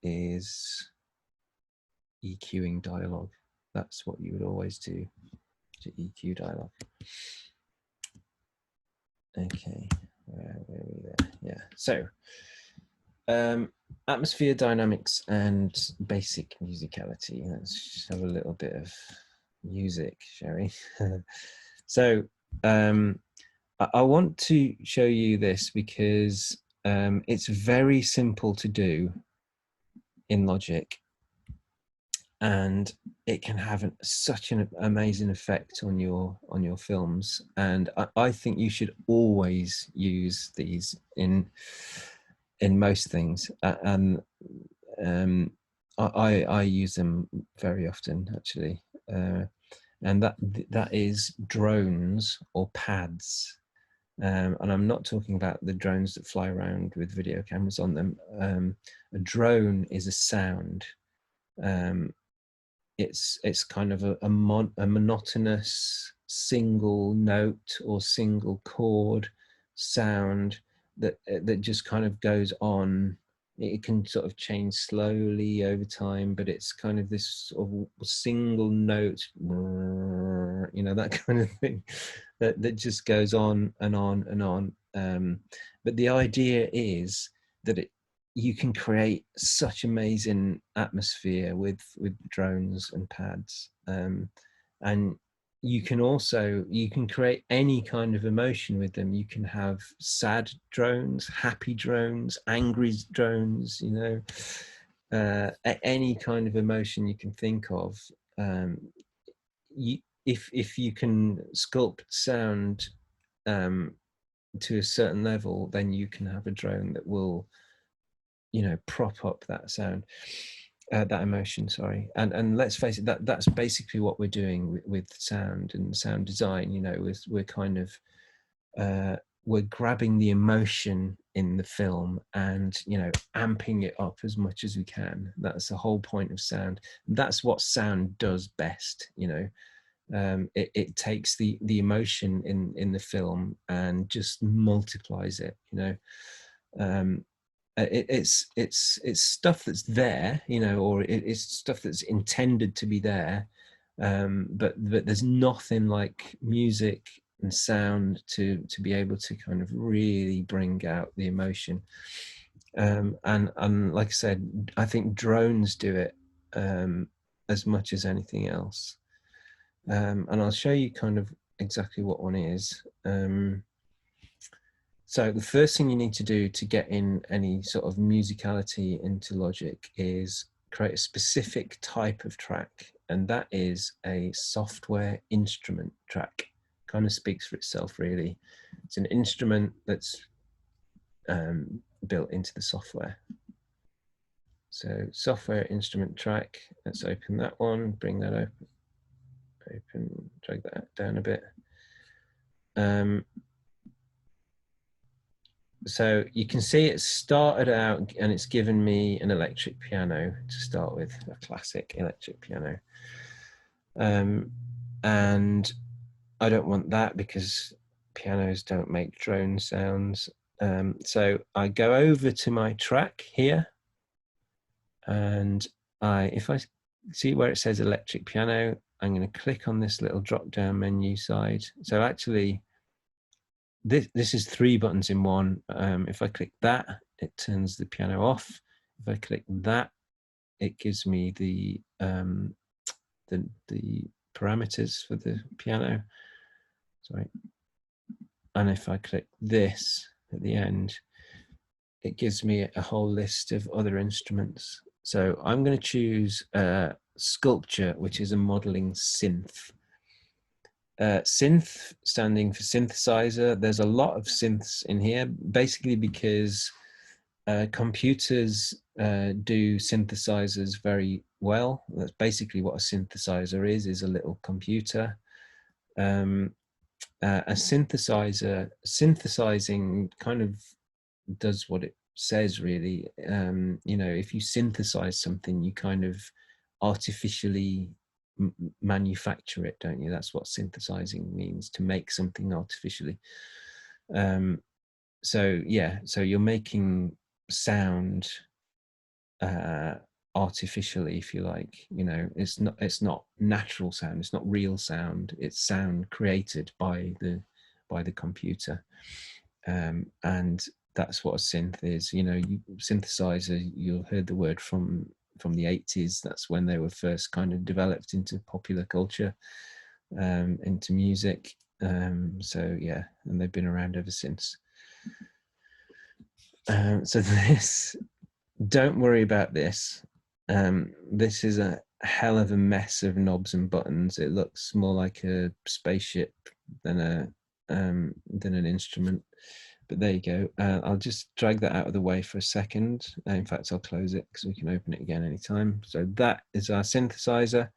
S1: is EQing dialogue. That's what you would always do to EQ dialogue. Okay, where were we there? Yeah, so atmosphere dynamics and basic musicality. Let's just have a little bit of music, shall we? So I want to show you this because it's very simple to do in Logic, and it can have such an amazing effect on your films. And I think you should always use these in most things, and I use them very often actually, and that is drones or pads. And I'm not talking about the drones that fly around with video cameras on them. A drone is a sound. It's kind of a monotonous single note or single chord sound that just kind of goes on. It can sort of change slowly over time, but it's kind of this sort of single note, that kind of thing that just goes on and on and on. But the idea is that you can create such amazing atmosphere with drones and pads, and you can create any kind of emotion with them. You can have sad drones, happy drones, angry drones, any kind of emotion you can think of. If you can sculpt sound to a certain level, then you can have a drone that will prop up that sound, that emotion, sorry. And let's face it, that's basically what we're doing with sound and sound design. We're kind of we're grabbing the emotion in the film and amping it up as much as we can. That's the whole point of sound. That's what sound does best. It takes the emotion in the film and just multiplies it. It's stuff that's there, or it's stuff that's intended to be there, but there's nothing like music and sound to be able to kind of really bring out the emotion. And like I said, I think drones do it as much as anything else. And I'll show you kind of exactly what one is. So the first thing you need to do to get in any sort of musicality into Logic is create a specific type of track, and that is a software instrument track. Kind of speaks for itself, really. It's an instrument that's built into the software. So software instrument track, let's open that one, bring that open, drag that down a bit. So you can see it started out and it's given me an electric piano to start with, a classic electric piano. And I don't want that because pianos don't make drone sounds. So I go over to my track here, and if I see where it says electric piano, I'm going to click on this little drop down menu side. So actually, this is 3 buttons in one. If I click that, it turns the piano off. If I click that, it gives me the parameters for the piano. Sorry. And if I click this at the end, it gives me a whole list of other instruments. So I'm going to choose Sculpture, which is a modeling synth. Synth standing for synthesizer. There's a lot of synths in here, basically because computers do synthesizers very well. That's basically what a synthesizer is a little computer. A synthesizer, synthesizing kind of does what it says, really. If you synthesize something, you kind of artificially manufacture it, don't you? That's what synthesizing means, to make something artificially. So you're making sound artificially, if you like. It's not natural sound, it's not real sound, it's sound created by the computer. And that's what a synth is. Synthesizer, you heard the word from the 80s. That's when they were first kind of developed into popular culture, into music. So yeah, and they've been around ever since. So this, don't worry about this. This is a hell of a mess of knobs and buttons. It looks more like a spaceship than an instrument. But there you go. I'll just drag that out of the way for a second. In fact, I'll close it because we can open it again anytime. So that is our synthesizer.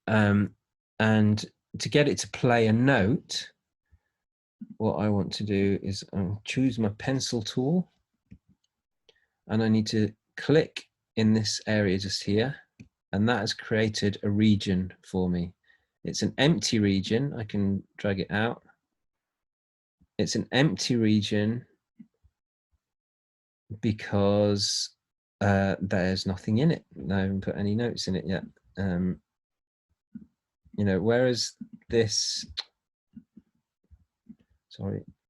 S1: And to get it to play a note, what I want to do is choose my pencil tool. And I need to click in this area just here. And that has created a region for me. It's an empty region. I can drag it out. It's an empty region because there's nothing in it. I haven't put any notes in it yet. You know, whereas this,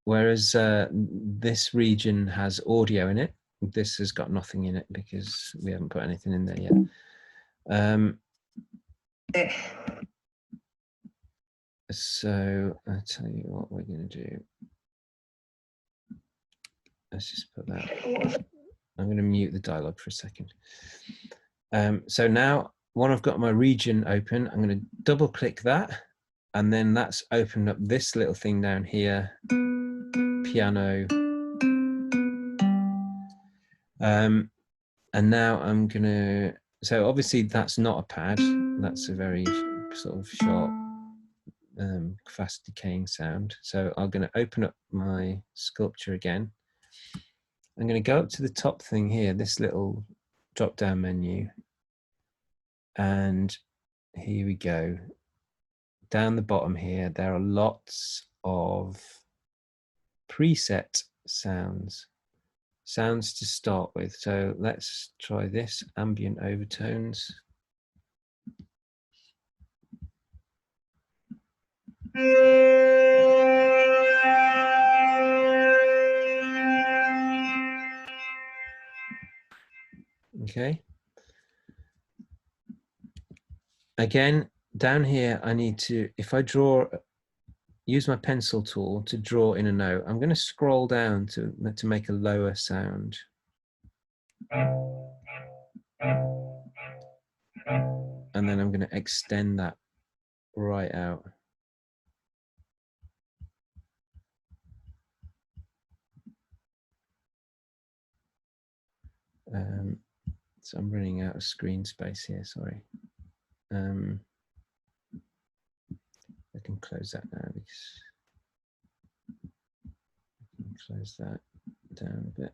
S1: whereas this region has audio in it, this has got nothing in it because we haven't put anything in there yet. So I'll tell you what we're going to do. Let's just put that. I'm going to mute the dialogue for a second. So now, when I've got my region open, I'm going to double click that, and then that's opened up this little thing down here, piano. And now I'm going to, so obviously that's not a pad, that's a very sort of short, fast decaying sound. So I'm going to open up my sculpture again. I'm going to go up to the top thing here, this little drop down menu. And here we go. Down the bottom here, there are lots of preset sounds to start with. So let's try this, ambient overtones. Okay. Again, down here, I need to, if I use my pencil tool to draw in a note, I'm going to scroll down to make a lower sound. And then I'm going to extend that right out. So I'm running out of screen space here, sorry. I can close that now because I can close that down a bit.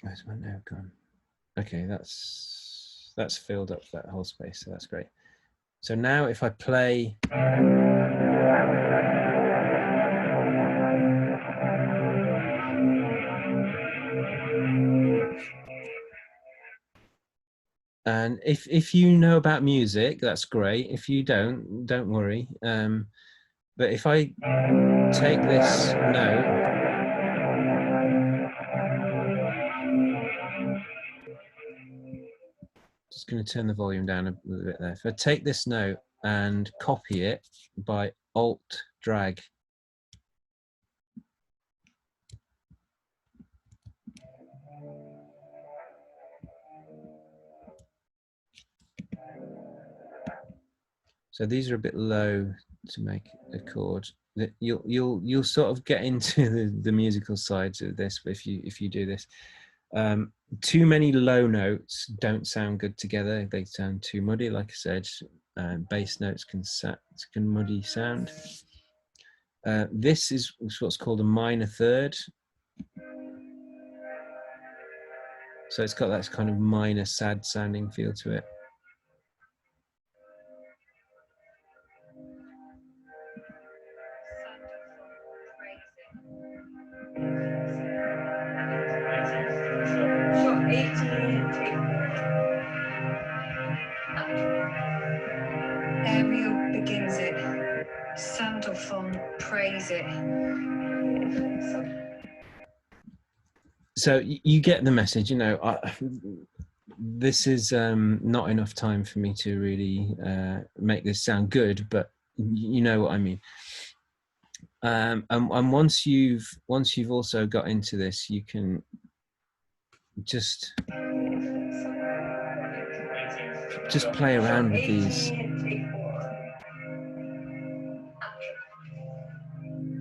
S1: Where's my note gone? Okay, that's filled up that whole space, so that's great. So now if I play and if you know about music, that's great. If you don't worry. But if I take this note, just going to turn the volume down a little bit there. If I take this note and copy it by Alt drag, so these are a bit low to make a chord. That you'll sort of get into the musical sides of this if you do this. Too many low notes don't sound good together. They sound too muddy, like I said. Bass notes can muddy sound. This is what's called a minor third. So it's got that kind of minor, sad sounding feel to it.
S3: Ariel begins it. Sandalphon praise it.
S1: So you get the message, you know. This is not enough time for me to really make this sound good, but you know what I mean. And once you've also got into this, you can just play around with these.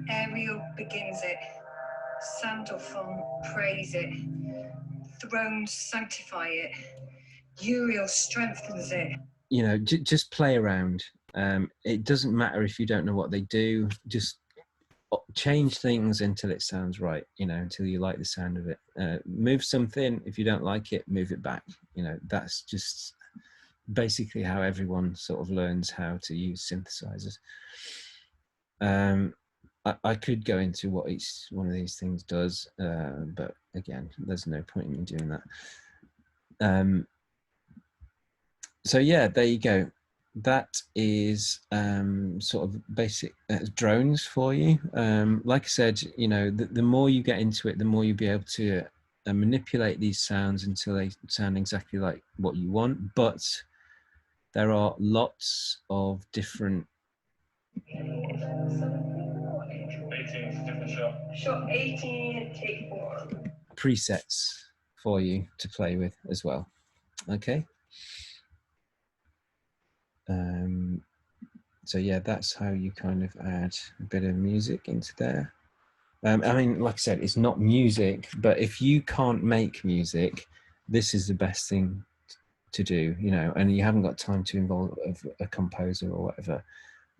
S3: Ariel begins it. Sandalphon praise it. Thrones sanctify it. Uriel strengthens it.
S1: You know, just play around. It doesn't matter if you don't know what they do. Just change things until it sounds right, you know, until you like the sound of it. Move something, if you don't like it, move it back. You know, that's just basically how everyone sort of learns how to use synthesizers. I could go into what each one of these things does, but again, there's no point in me doing that. So yeah, there you go. That is sort of basic drones for you. Like I said, you know, the more you get into it, the more you'll be able to manipulate these sounds until they sound exactly like what you want. But there are lots of different
S3: 18, take 4.
S1: presets for you to play with as well. Okay. So yeah, that's how you kind of add a bit of music into there. I mean, like I said, it's not music, but if you can't make music, this is the best thing to do, you know, and you haven't got time to involve a composer or whatever,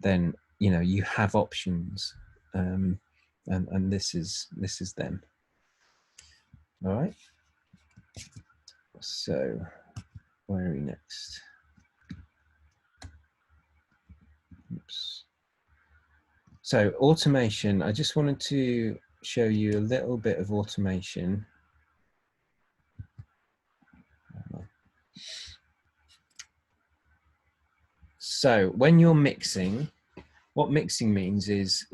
S1: then, you know, you have options. And this is them. All right. So where are we next? Oops. So automation, I just wanted to show you a little bit of automation. So when you're mixing, what mixing means is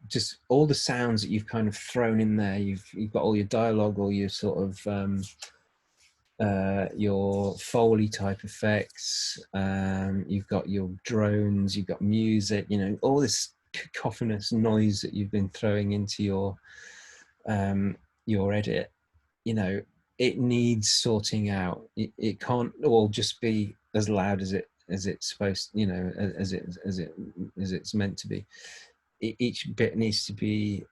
S1: just all the sounds that you've kind of thrown in there. You've got all your dialogue, all your sort of your Foley type effects. You've got your drones, you've got music. You know, all this cacophonous noise that you've been throwing into your edit. You know, it needs sorting out. It can't all just be as loud as it's supposed, you know, as it's meant to be. Each bit needs to be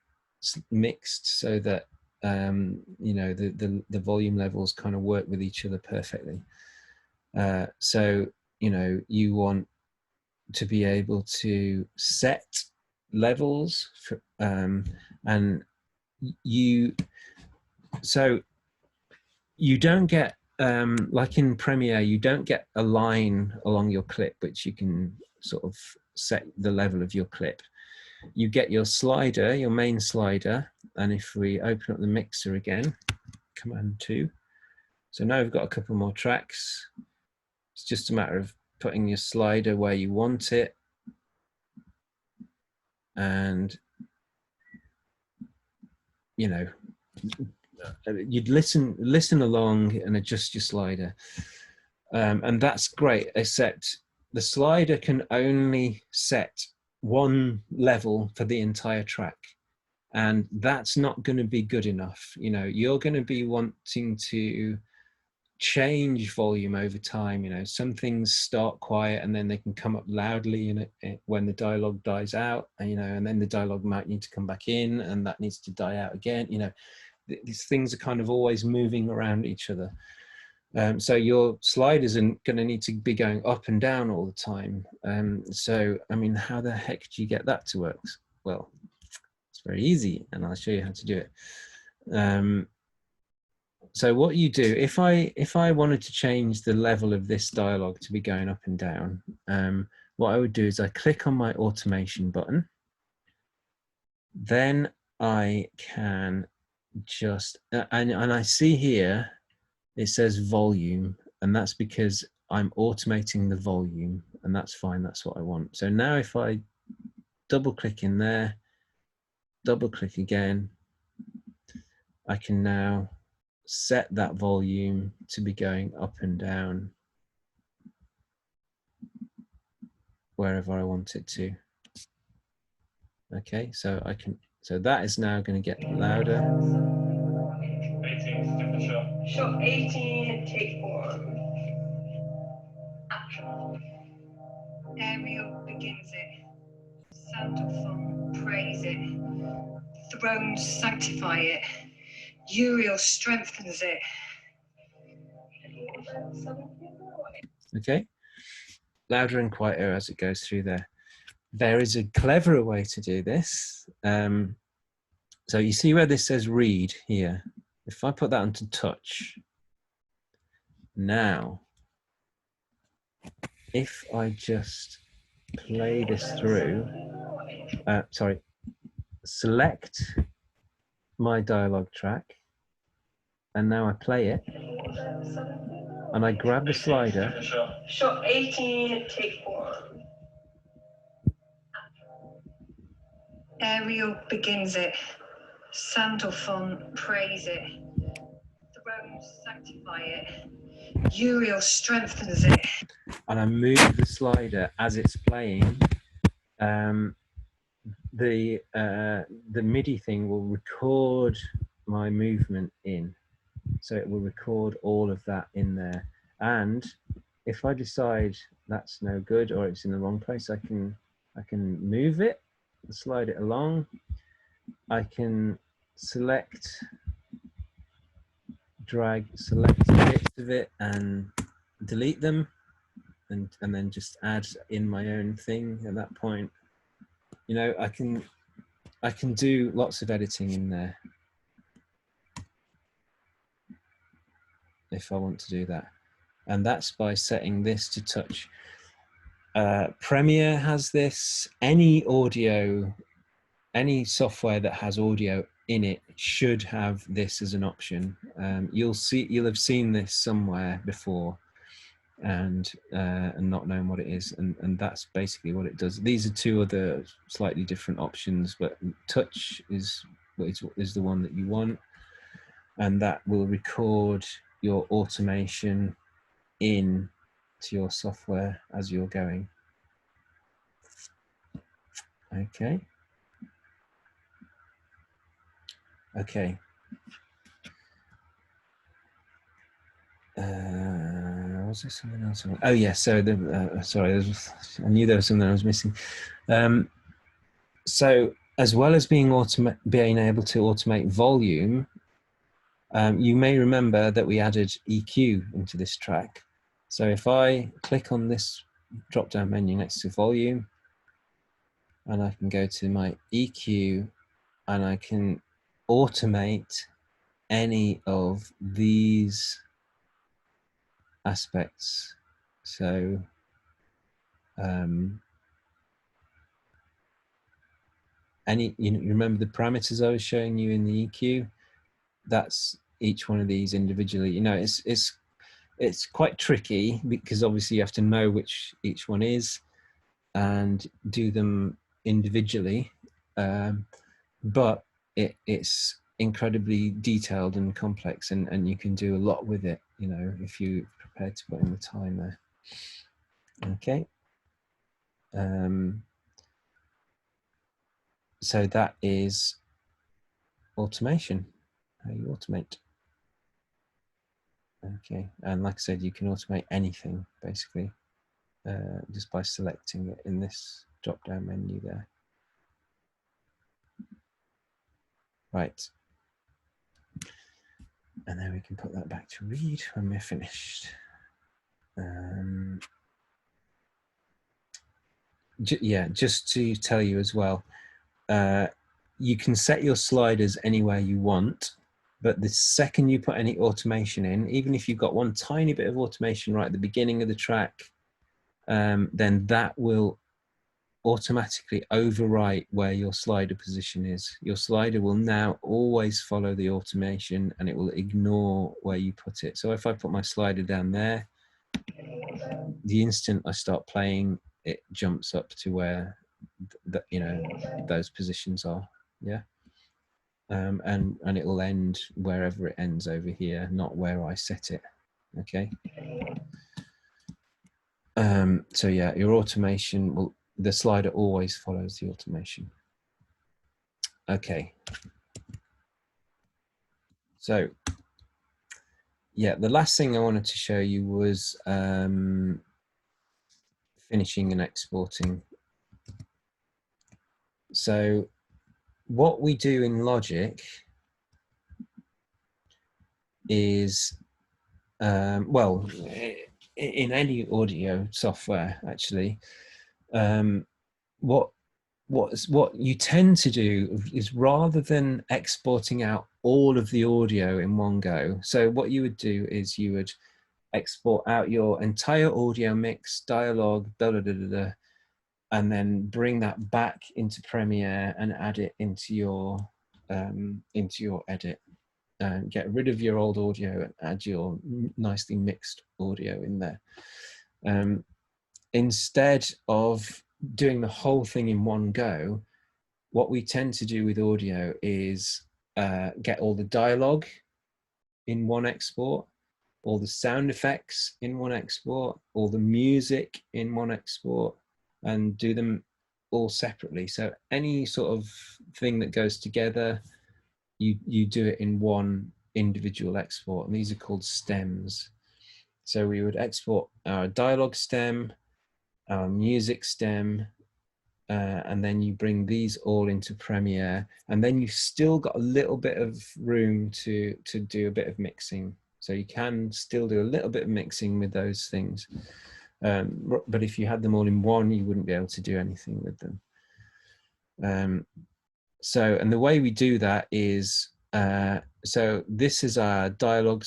S1: mixed so that you know, the volume levels kind of work with each other perfectly. So, you know, you want to be able to set levels for, and so you don't get like in Premiere, you don't get a line along your clip which you can sort of set the level of your clip. You get your slider, your main slider, and if we open up the mixer again, Command 2. So now we've got a couple more tracks. It's just a matter of putting your slider where you want it, and you know, you'd listen along and adjust your slider, and that's great, except the slider can only set one level for the entire track, and that's not going to be good enough. You know, you're going to be wanting to change volume over time. You know, some things start quiet and then they can come up loudly in it when the dialogue dies out, and, you know, and then the dialogue might need to come back in and that needs to die out again. You know, these things are kind of always moving around each other. So your sliders are going to need to be going up and down all the time. So, I mean, how the heck do you get that to work? Well, it's very easy, and I'll show you how to do it. So what you do, if I wanted to change the level of this dialogue to be going up and down, what I would do is I click on my automation button. Then I can just, and I see here, it says volume, and that's because I'm automating the volume, and that's fine, that's what I want. So now if I double click in there, double click again, I can now set that volume to be going up and down wherever I want it to. Okay, so I can, so that is now going to get louder.
S3: 18, different shot. Shot 18, take 4. Action. Ariel begins it. Sound of song, praise it. Thrones sanctify it. Uriel strengthens it.
S1: Okay, louder and quieter as it goes through there. there is a cleverer way to do this. So you see where this says read here? If I put that onto touch, now, if I just play this through, select my dialogue track, and now I play it, and I grab the slider.
S3: Shot 18, take 4. Ariel begins it. Sandalphon praise it. Thrones sanctify it. Uriel strengthens it.
S1: And I move the slider as it's playing. The MIDI thing will record my movement in, so it will record all of that in there. And if I decide that's no good or it's in the wrong place, I can move it, slide it along. I can select bits of it and delete them, and then just add in my own thing at that point. You know, I can do lots of editing in there if I want to do that, and that's by setting this to touch. Premiere has this. Any software that has audio in it should have this as an option. You'll have seen this somewhere before, and not knowing what it is, and that's basically what it does. These are two other slightly different options, but touch is the one that you want, and that will record your automation in to your software as you're going. Okay. Was there something else? Oh yeah, so sorry, I knew there was something I was missing. So as well as being able to automate volume, you may remember that we added EQ into this track. So if I click on this drop-down menu next to volume, and I can go to my EQ, and I can automate any of these aspects. So you remember the parameters I was showing you in the EQ? That's each one of these individually. You know, it's quite tricky because obviously you have to know which each one is and do them individually, but it's incredibly detailed and complex, and you can do a lot with it, you know, if you're prepared to put in the time there. Okay. So that is automation, how you automate. Okay, and like I said, you can automate anything basically just by selecting it in this drop-down menu there. Right, and then we can put that back to read when we're finished. Yeah, just to tell you as well, you can set your sliders anywhere you want, but the second you put any automation in, even if you've got one tiny bit of automation right at the beginning of the track, then that will automatically overwrite where your slider position is. Your slider will now always follow the automation, and it will ignore where you put it. So if I put my slider down there, the instant I start playing, it jumps up to where you know, those positions are. Yeah. And it will end wherever it ends over here, not where I set it. Okay. So yeah, your automation will, the slider always follows the automation. Okay. So yeah, the last thing I wanted to show you was finishing and exporting. So what we do in Logic is, well, in any audio software actually, what you tend to do is, rather than exporting out all of the audio in one go, so what you would do is you would export out your entire audio mix, dialogue, and then bring that back into Premiere and add it into your edit. And get rid of your old audio and add your nicely mixed audio in there. Instead of doing the whole thing in one go, what we tend to do with audio is get all the dialogue in one export, all the sound effects in one export, all the music in one export, and do them all separately. So any sort of thing that goes together, you do it in one individual export, and these are called stems. So we would export our dialogue stem, our music stem, and then you bring these all into Premiere, and then you've still got a little bit of room to do a bit of mixing. So you can still do a little bit of mixing with those things. But if you had them all in one, you wouldn't be able to do anything with them. And the way we do that is, so this is our dialogue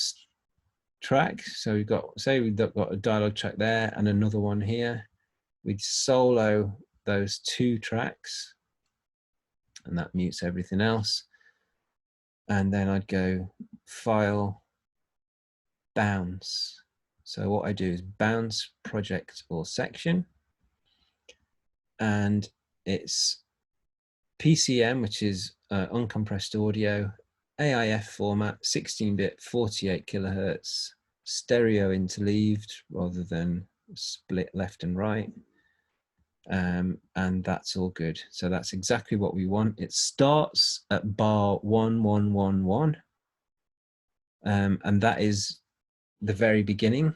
S1: track. So we've got, say we've got a dialogue track there and another one here. We'd solo those two tracks, and that mutes everything else. And then I'd go File, Bounce. So what I do is bounce project or section, and it's PCM, which is uncompressed audio, AIF format, 16-bit, 48 kilohertz, stereo interleaved rather than split left and right. And that's all good. So that's exactly what we want. It starts at bar 1111, and that is the very beginning.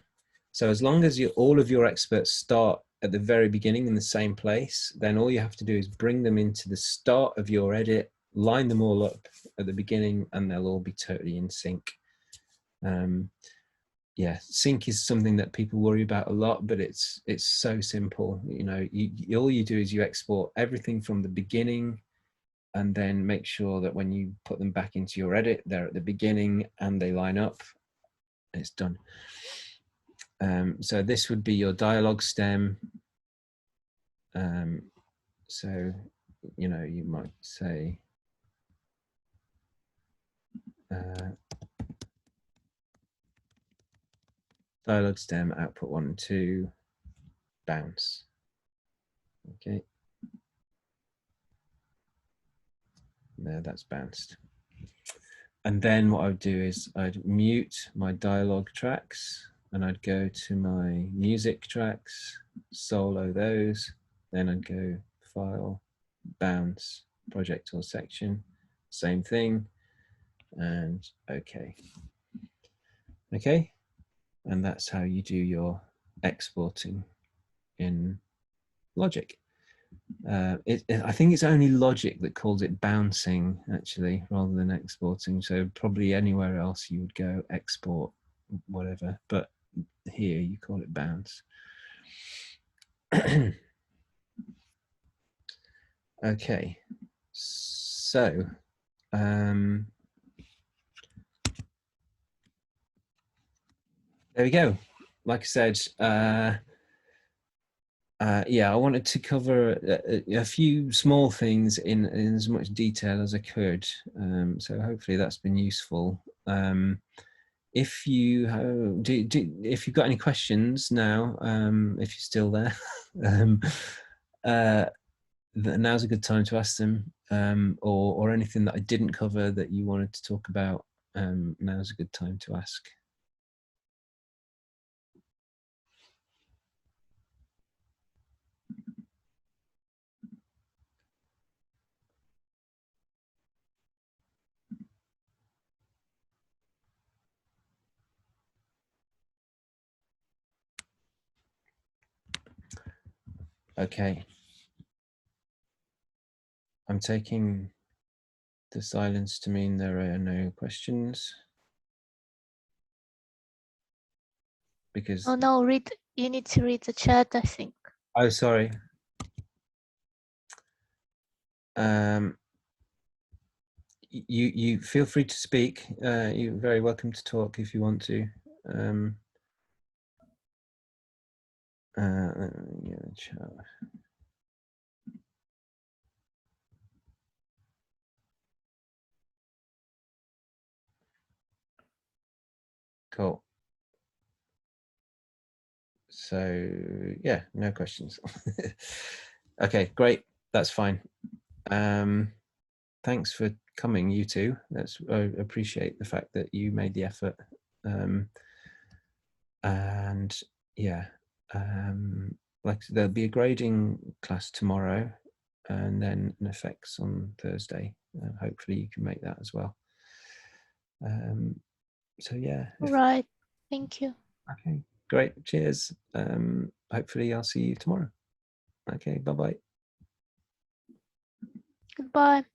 S1: So as long as all of your experts start at the very beginning in the same place, then all you have to do is bring them into the start of your edit, line them all up at the beginning, and they'll all be totally in sync. Yeah, sync is something that people worry about a lot, but it's so simple. You know, all you do is you export everything from the beginning, and then make sure that when you put them back into your edit, they're at the beginning and they line up. It's done. So this would be your dialogue stem. So, you know, you might say, dialogue stem, output 1 and 2, bounce. Okay. There, that's bounced. And then what I would do is I'd mute my dialogue tracks, and I'd go to my music tracks, solo those, then I'd go File, Bounce, Project or Section, same thing, and okay. Okay, and that's how you do your exporting in Logic. I think it's only Logic that calls it bouncing, actually, rather than exporting. So probably anywhere else you would go export whatever, but here you call it bounce. Okay, so there we go. Like I said, yeah, I wanted to cover a few small things in as much detail as I could. So hopefully that's been useful. If you if you've got any questions now, if you're still there, now's a good time to ask them, or anything that I didn't cover that you wanted to talk about. Now's a good time to ask. Okay. I'm taking the silence to mean there are no questions. Because
S2: Oh no, you need to read the chat, I think.
S1: Oh, sorry. You feel free to speak. You're very welcome to talk if you want to. Cool. So yeah, no questions. Okay, great. That's fine. Thanks for coming, you two. I appreciate the fact that you made the effort. And yeah, like there'll be a grading class tomorrow, and then an effects on Thursday. Hopefully you can make that as well. So yeah.
S2: Right. Thank you.
S1: Okay, great. Cheers. Hopefully I'll see you tomorrow. Okay, bye-bye.
S2: Goodbye.